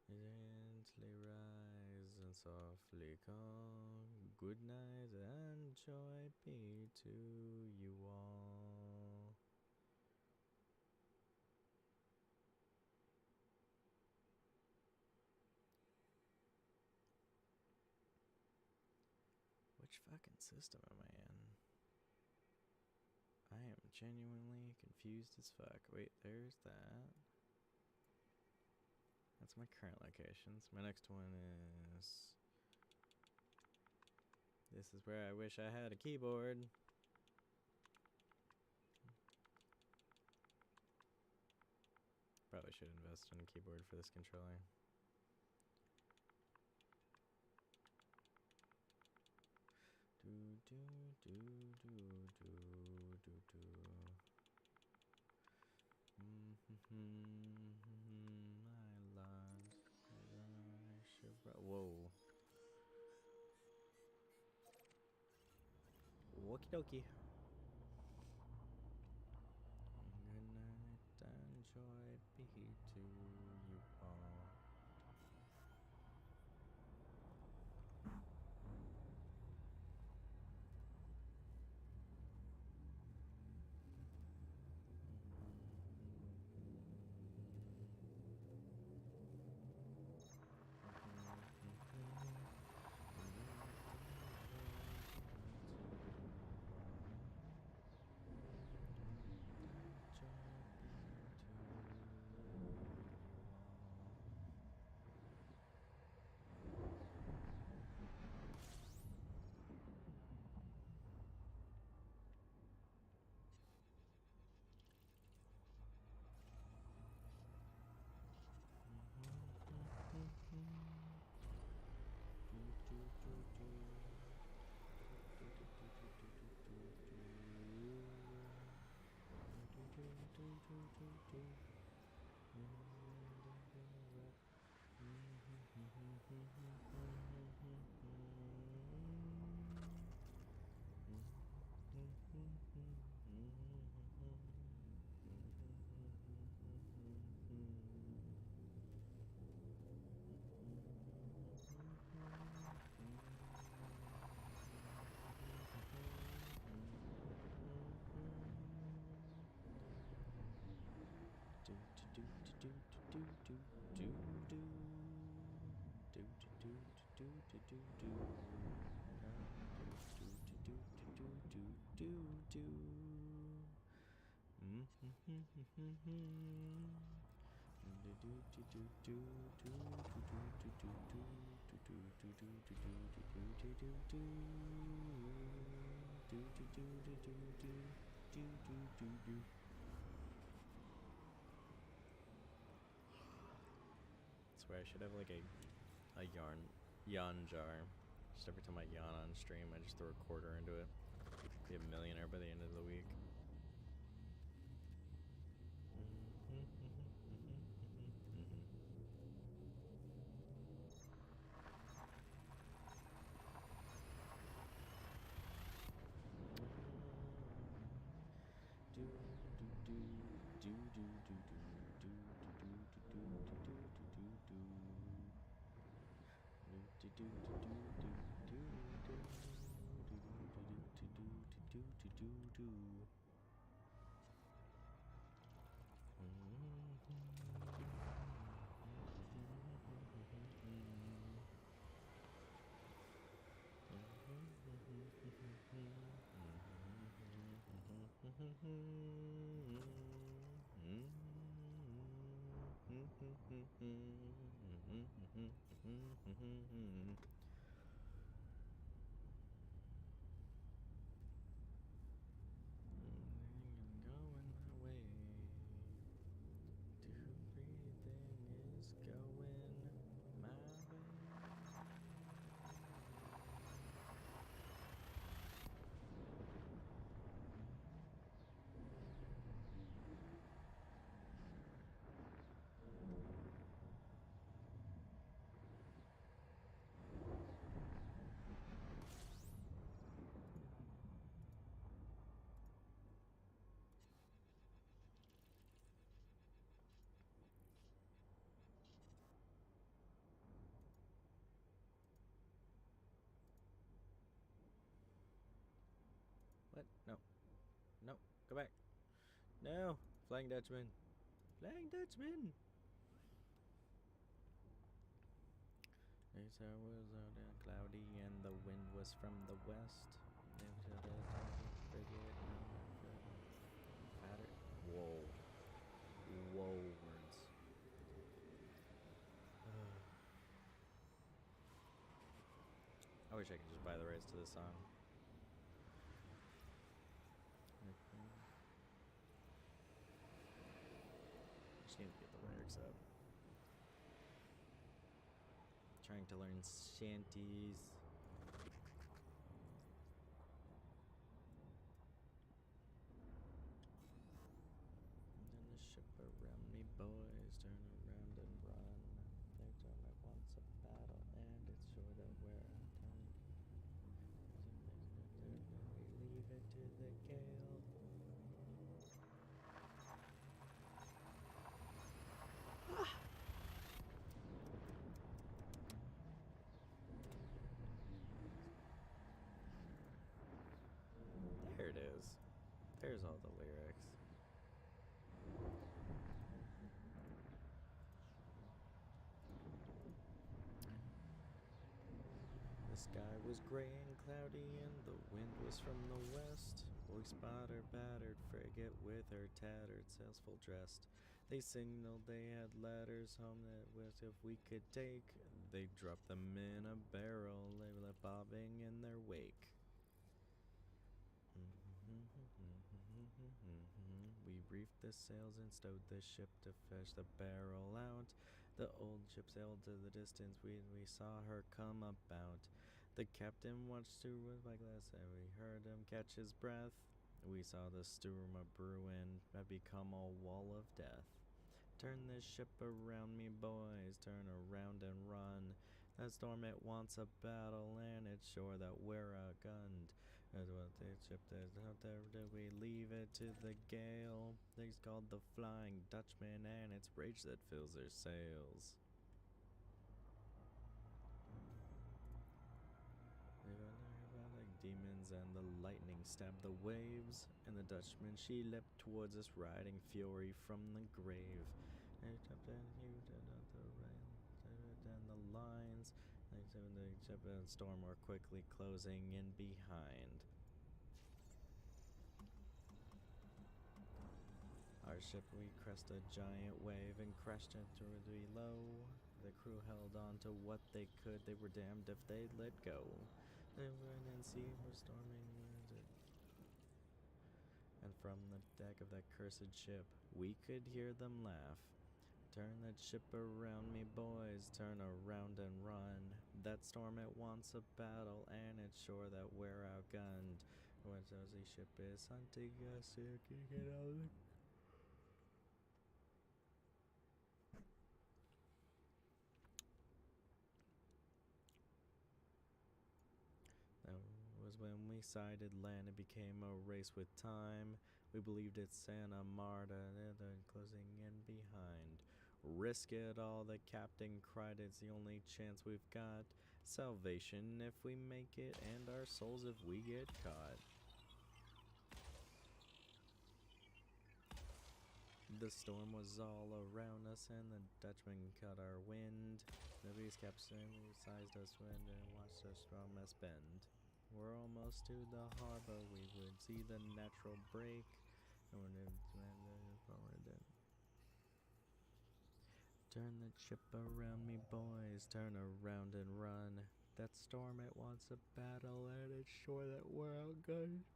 Gently rise and softly call. Good night and joy be to you all. Which fucking system am I in? I am genuinely confused as fuck. Wait, there's that. That's my current locations. My next one is... This is where I wish I had a keyboard. Probably should invest in a keyboard for this controller. Whoa. Okie dokie. Good night and joy be to you all. Swear I should have like a yawn jar. Just every time I yawn on stream, I just throw a quarter into it. Be a millionaire by the end of the week. What? No. No. Go back. No. Flying Dutchman. Flying Dutchman. This hour was out and cloudy and the wind was from the west. Whoa. Whoa words. I wish I could just buy the rights to this song. Just need to get the lyrics trying to learn shanties. Turn the ship around me, boys. Turn around and run. Their tournament wants a battle, and it's sure that we're done. We leave it to the gale. There it is. There's all the lyrics. The sky was gray and cloudy, and the wind was from the west. We spot her battered frigate with her tattered sails full dressed. They signaled they had letters home that was if we could take. They dropped them in a barrel, they left bobbing in their wake. We reefed the sails and stowed the ship to fetch the barrel out. The old ship sailed to the distance, we saw her come about. The captain watched through with my glass, and we heard him catch his breath. We saw the storm a brewin' had become a wall of death. Turn this ship around me, boys, turn around and run. That storm, it wants a battle, and it's sure that we're outgunned. That's what the ship is out there, do we leave it to the gale? It's called the Flying Dutchman, and it's rage that fills their sails. Like demons, and the lightning stabbed the waves, and the Dutchman, she leapt towards us, riding fury from the grave. They jumped and hewed it up the rail, and the lines. The ship and storm were quickly closing in behind. Our ship, we crest a giant wave and crashed into below. The crew held on to what they could. They were damned if they let go. The wind and sea were storming, and from the deck of that cursed ship, we could hear them laugh. Turn that ship around me, boys, turn around and run. That storm, it wants a battle, and it's sure that we're outgunned. What the ship is hunting us, kicking it out. That was when we sighted land. It became a race with time. We believed it's Santa Marta, then closing in behind. Risk it all, the captain cried. It's the only chance we've got. Salvation if we make it, and our souls if we get caught. The storm was all around us, and the Dutchman cut our wind. The breeze captain sized us wind and watched us from us bend. We're almost to the harbor, we would see the natural break. And when it forward, then turn the ship around me, boys, turn around and run. That storm, it wants a battle, and it's sure that we're outgunned.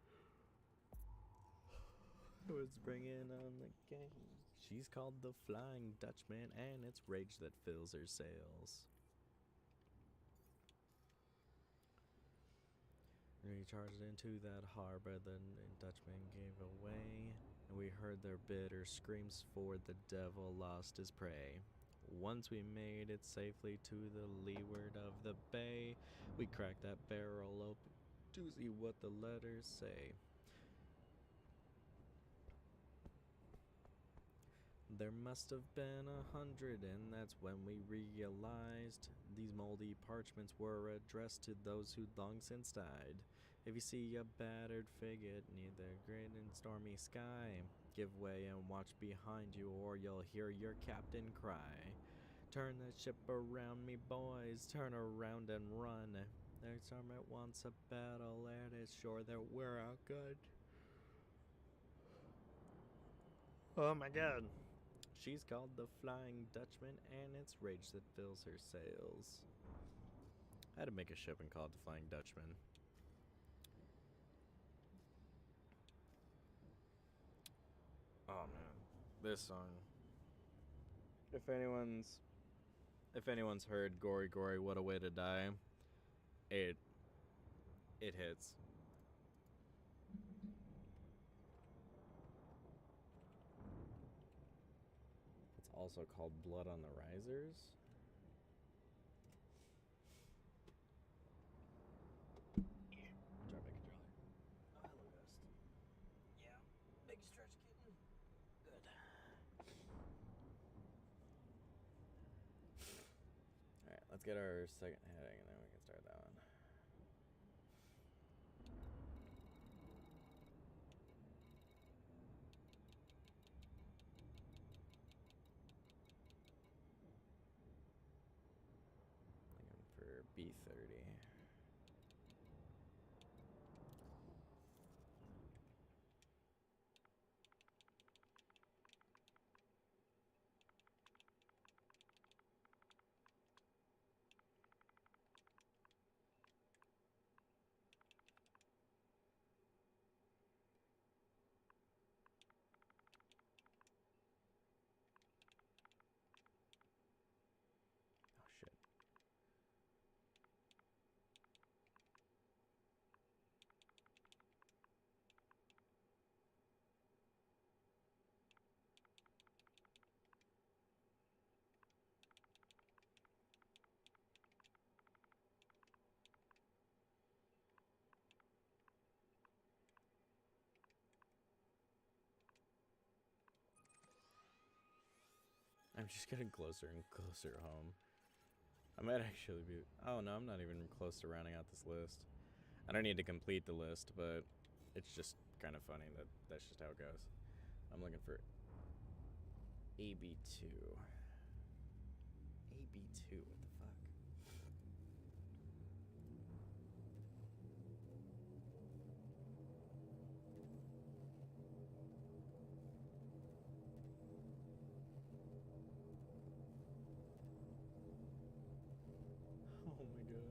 It's bringing on the game. She's called the Flying Dutchman, and it's rage that fills her sails. We charged into that harbor, the Dutchman gave away, and we heard their bitter screams, for the devil lost his prey. Once we made it safely to the leeward of the bay, we cracked that barrel open to see what the letters say. There must have been 100, and that's when we realized these moldy parchments were addressed to those who long since died. If you see a battered frigate near the great and stormy sky, give way and watch behind you, or you'll hear your captain cry. Turn that ship around me, boys, turn around and run. Their armor wants a battle, and it's sure that we're outgunned. Oh my god. She's called the Flying Dutchman, and it's rage that fills her sails. I had to make a ship and call it the Flying Dutchman. Oh man, this song. If anyone's If anyone's heard Gory Gory, What a Way to Die, it hits. It's also called Blood on the Risers. Drop my controller. Oh, hello, Ghost. Yeah, big stretch kitten. Good. Alright, let's get our second heading and then we can start that one. Looking for B30. Oh shit. I'm just getting closer and closer home. I might actually be... Oh, no, I'm not even close to rounding out this list. I don't need to complete the list, but it's just kind of funny that that's just how it goes. I'm looking for AB2. AB2, what the fuck? Oh my god.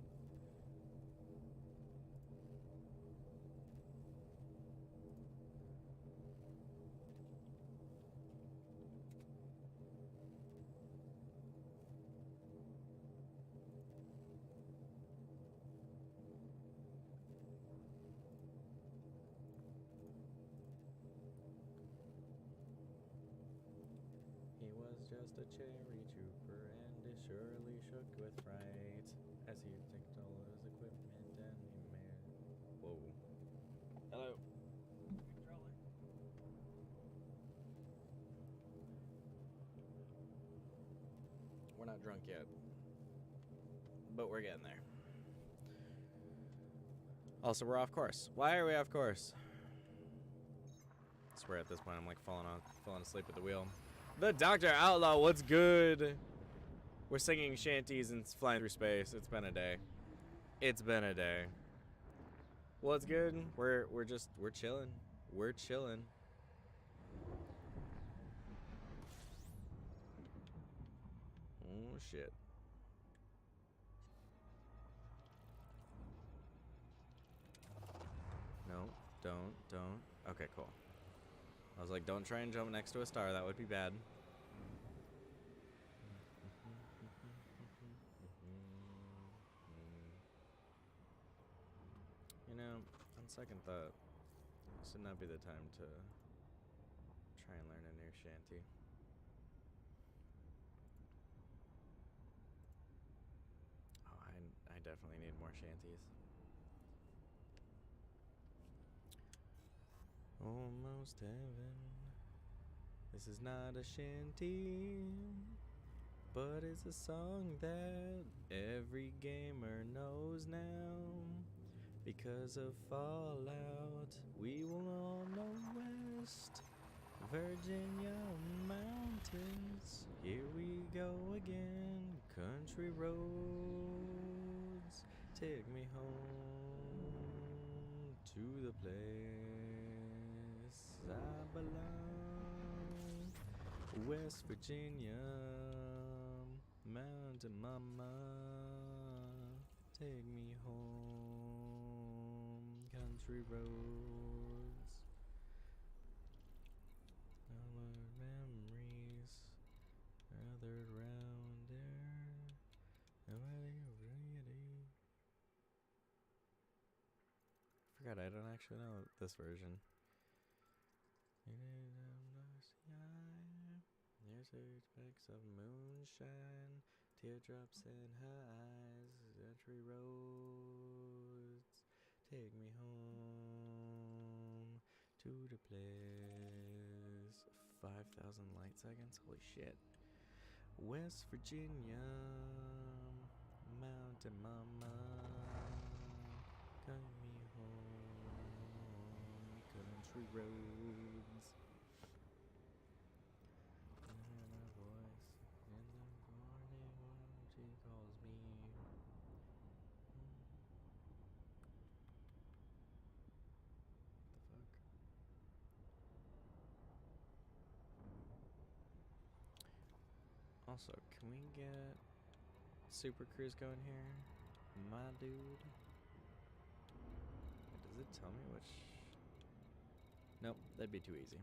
He was just a cherry trooper and he surely shook with fright as he took all his equipment and he made... Whoa. Hello. Controller. We're not drunk yet, but we're getting there. Also, we're off course. Why are we off course? I swear at this point I'm like falling asleep at the wheel. The Dr. Outlaw, what's good? We're singing shanties and flying through space. It's been a day. It's been a day. What's good? We're chilling. We're chilling. Oh shit. No, don't. Okay, cool. I was like, don't try and jump next to a star. That would be bad. You know, on second thought, this would not be the time to try and learn a new shanty. Oh, I definitely need more shanties. Almost heaven. This is not a shanty, but it's a song that every gamer knows now. Because of Fallout, we will all know West Virginia mountains. Here we go again, country roads. Take me home to the place I belong. West Virginia, mountain mama. Take me home, country roads. Our memories gathered round there. forgot, I don't actually know this version. There's her specks of moonshine, teardrops in her eyes, country roads, take me home to the place. 5,000 light seconds? Holy shit. West Virginia, Mountain Mama, come me home, country roads. I hear my voice in the morning when she calls me. What the fuck? Also, can we get Super Cruise going here? My dude. Does it tell me which? Nope, that'd be too easy.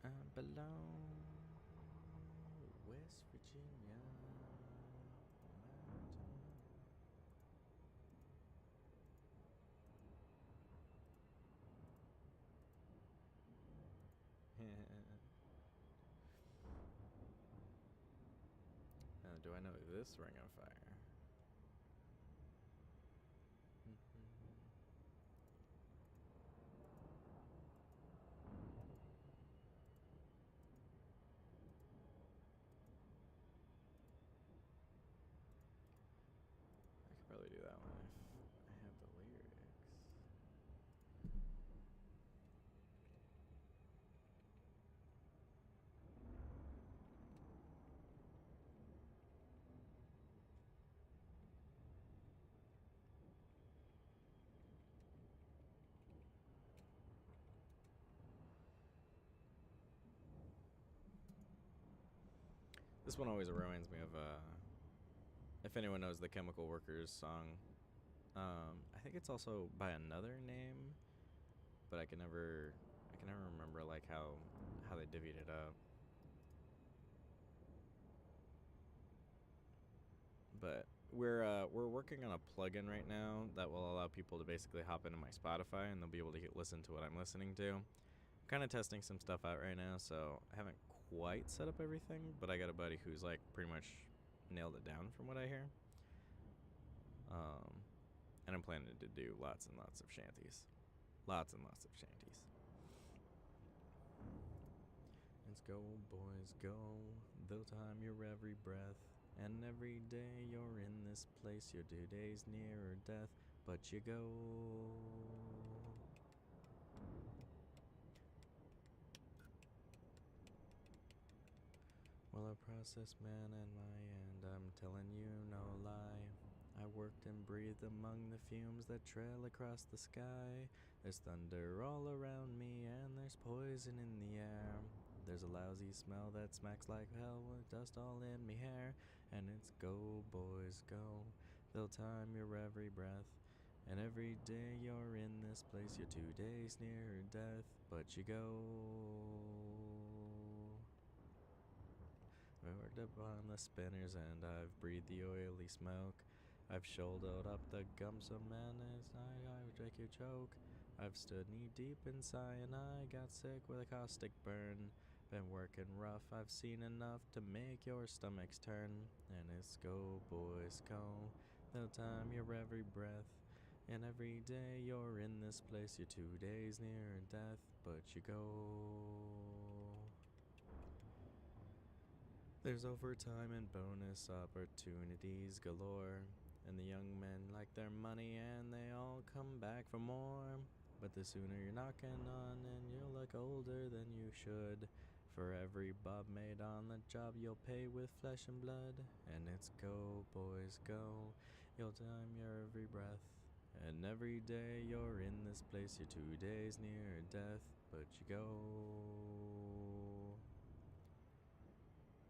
I belong West Virginia. Do I know this Ring of Fire? I could probably do that one if I have the lyrics. This one always reminds me of, if anyone knows the Chemical Workers song, I think it's also by another name, but I can never remember like how they divvied it up. But we're working on a plugin right now that will allow people to basically hop into my Spotify and they'll be able to listen to what I'm listening to. I'm kind of testing some stuff out right now, so I haven't quite set up everything, but I got a buddy who's like pretty much nailed it down from what I hear. And I'm planning to do lots and lots of shanties. Lots and lots of shanties. Let's go, boys, go. They'll time your every breath. And every day you're in this place, your due day's nearer death, but you go. Well, a process man and my end, I'm telling you no lie. I worked and breathed among the fumes that trail across the sky. There's thunder all around me and there's poison in the air. There's a lousy smell that smacks like hell with dust all in me hair. And it's go, boys, go. They'll time your every breath. And every day you're in this place, you're 2 days nearer death, but you go. I worked up on the spinners and I've breathed the oily smoke. I've shouldered up the gums of madness, I would make you choke. I've stood knee deep in cyanide, got sick with a caustic burn. Been working rough, I've seen enough to make your stomachs turn. And it's go, boys, go. They'll time your every breath. And every day you're in this place, you're 2 days nearer death, but you go. There's overtime and bonus opportunities galore. And the young men like their money and they all come back for more. But the sooner you're knocking on and you'll look older than you should. For every bob made on the job you'll pay with flesh and blood. And it's go, boys, go. You'll time your every breath. And every day you're in this place, you're 2 days near death, but you go.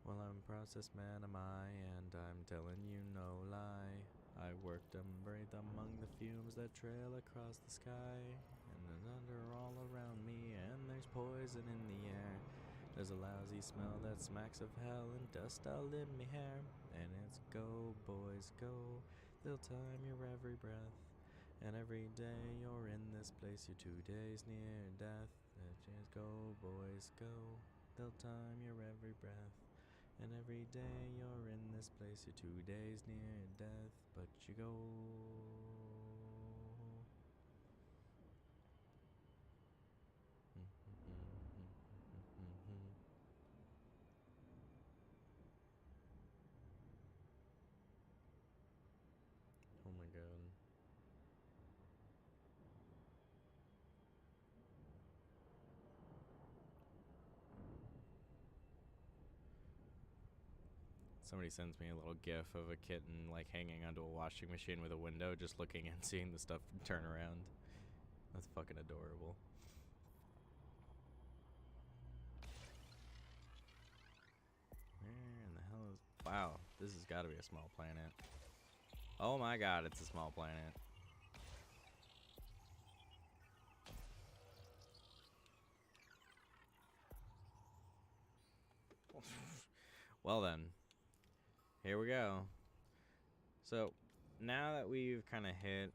Well, I'm a process man, am I, and I'm telling you no lie. I worked and breathed among the fumes that trail across the sky. And there's thunder all around me, and there's poison in the air. There's a lousy smell that smacks of hell and dust all in me hair. And it's go, boys, go. They'll time your every breath. And every day you're in this place, you're 2 days near death. The chance go, boys, go. They'll time your every breath. And every day you're in this place, you're 2 days near death, but you go. Oh my god. Somebody sends me a little gif of a kitten like hanging onto a washing machine with a window, just looking and seeing the stuff turn around. That's fucking adorable. Where in the hell is... Wow, this has got to be a small planet. Oh my god, it's a small planet. Well then, here we go. So, now that we've kind of hit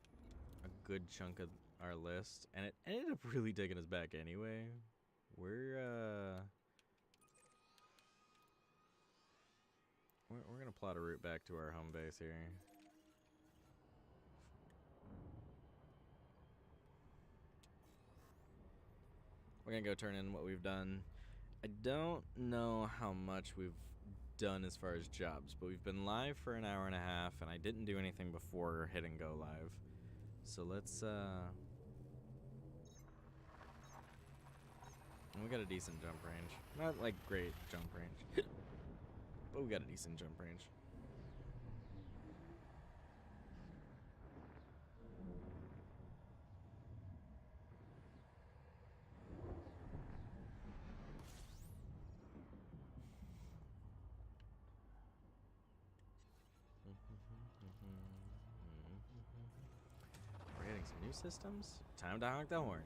a good chunk of our list, and it ended up really taking us back anyway, we're gonna plot a route back to our home base here. We're gonna go turn in what we've done. I don't know how much we've done as far as jobs, but we've been live for an hour and a half, and I didn't do anything before hitting go live. So let's, and we got a decent jump range. Not like great jump range, but we got a decent jump range. We're getting some new systems. Time to honk the horn.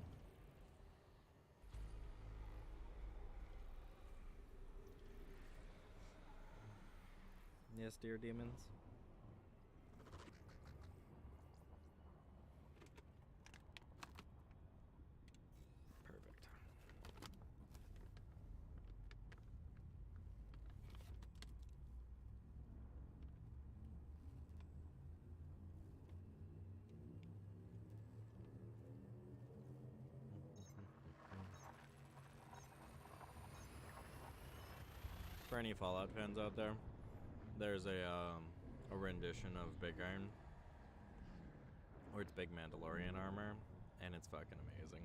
Yes, dear demons. Perfect. For any Fallout fans out there, there's a rendition of Big Iron, or it's Big Mandalorian armor, and it's fucking amazing.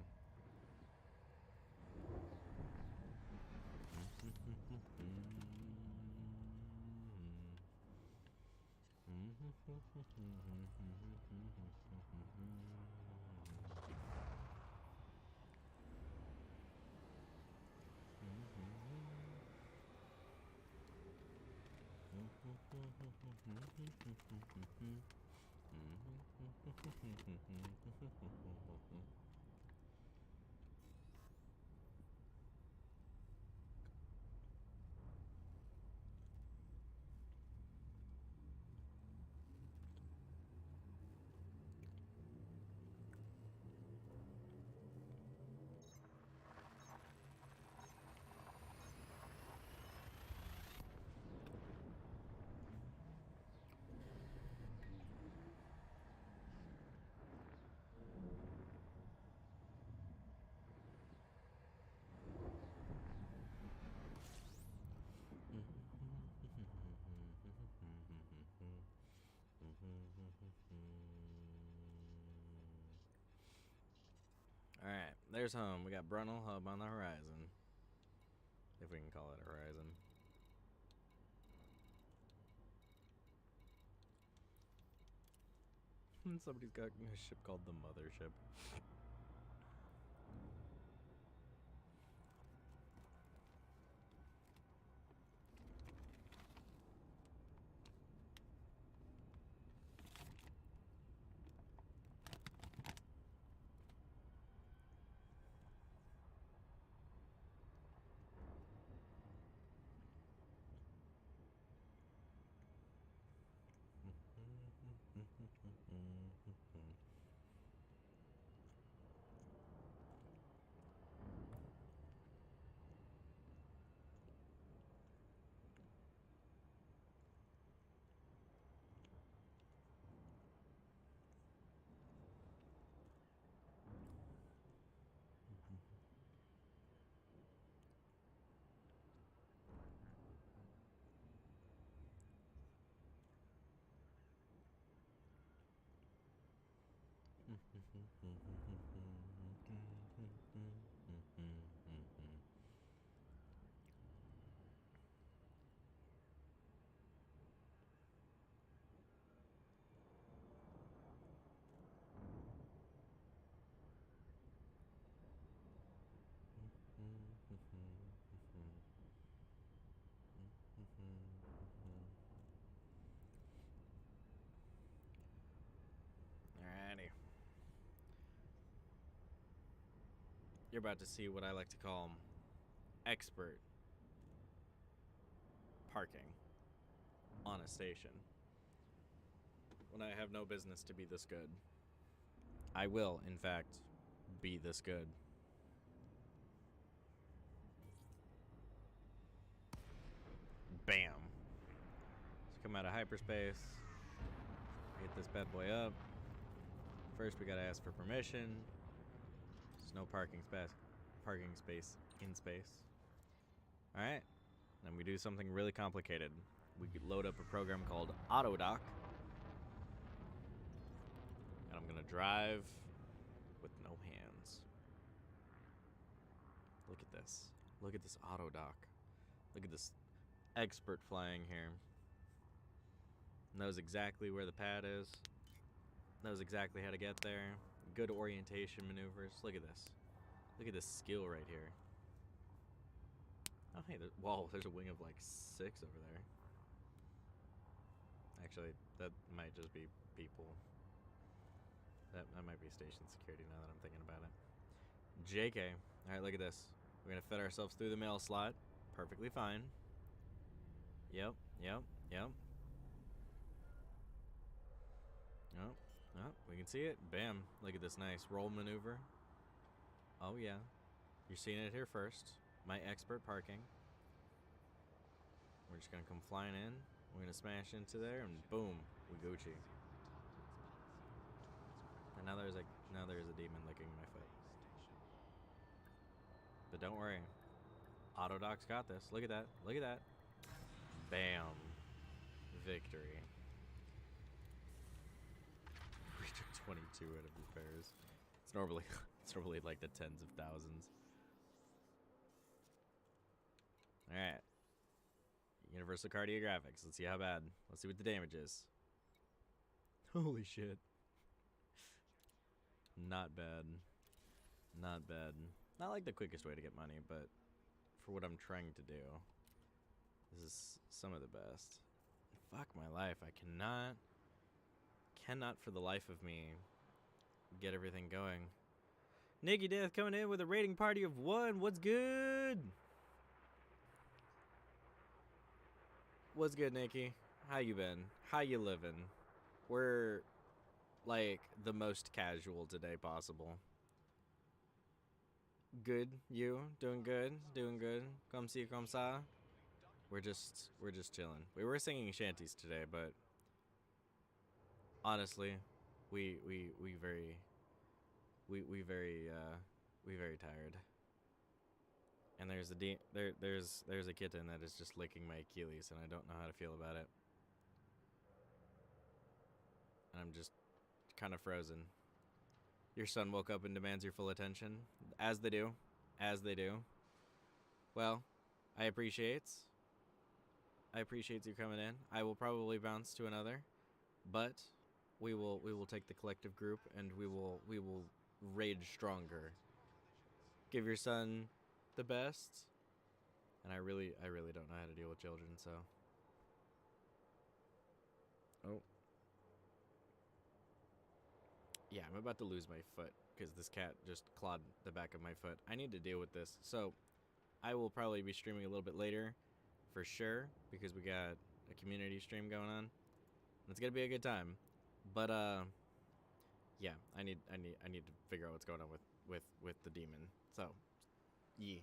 Alright, there's home. We got Brunel Hub on the horizon. If we can call it a horizon. Somebody's got a ship called the Mothership. Alrighty. You're about to see what I like to call expert parking on a station. When I have no business to be this good. I will, in fact, be this good. Bam. Let's come out of hyperspace. Get this bad boy up. First, we gotta ask for permission. There's no parking space in space. All right. Then we do something really complicated. We could load up a program called AutoDock. And I'm gonna drive with no hands. Look at this. Look at this AutoDock. Look at this expert flying here. Knows exactly where the pad is. Knows exactly how to get there. Good orientation maneuvers. Look at this. Look at this skill right here. Oh, hey, whoa, there's a wing of like 6 over there. Actually, that might just be people. That might be station security now that I'm thinking about it. JK. Alright, look at this. We're going to fit ourselves through the mail slot. Perfectly fine. Yep. Oh, we can see it. Bam. Look at this nice roll maneuver. Oh, yeah. You're seeing it here first. My expert parking. We're just going to come flying in. We're going to smash into there, and boom, we Gucci. And now there's a demon licking my foot. But don't worry. AutoDock's got this. Look at that. Look at that. Bam. Victory. We took 22 out of the pairs. It's normally like the tens of thousands. Alright. Universal cardiographics. Let's see how bad. Let's see what the damage is. Holy shit. Not bad. Not bad. Not like the quickest way to get money, but for what I'm trying to do, this is some of the best. Fuck my life. I cannot for the life of me get everything going. Nikki Death coming in with a rating party of 1. What's good? What's good, Nikki? How you been? How you living? We're like the most casual today possible. Good. You doing good? Doing good. Comme ci, comme ça. We're just chilling. We were singing shanties today, but honestly, we very tired. And there's a kitten that is just licking my Achilles, and I don't know how to feel about it. And I'm just kind of frozen. Your son woke up and demands your full attention, as they do, Well, I appreciate you coming in. I will probably bounce to another, but we will take the collective group and we will rage stronger. Give your son the best. And I really don't know how to deal with children, so. Oh. Yeah, I'm about to lose my foot because this cat just clawed the back of my foot. I need to deal with this. So I will probably be streaming a little bit later for sure because we got a community stream going on. It's going to be a good time. But yeah, I need to figure out what's going on with the demon. So, yeah.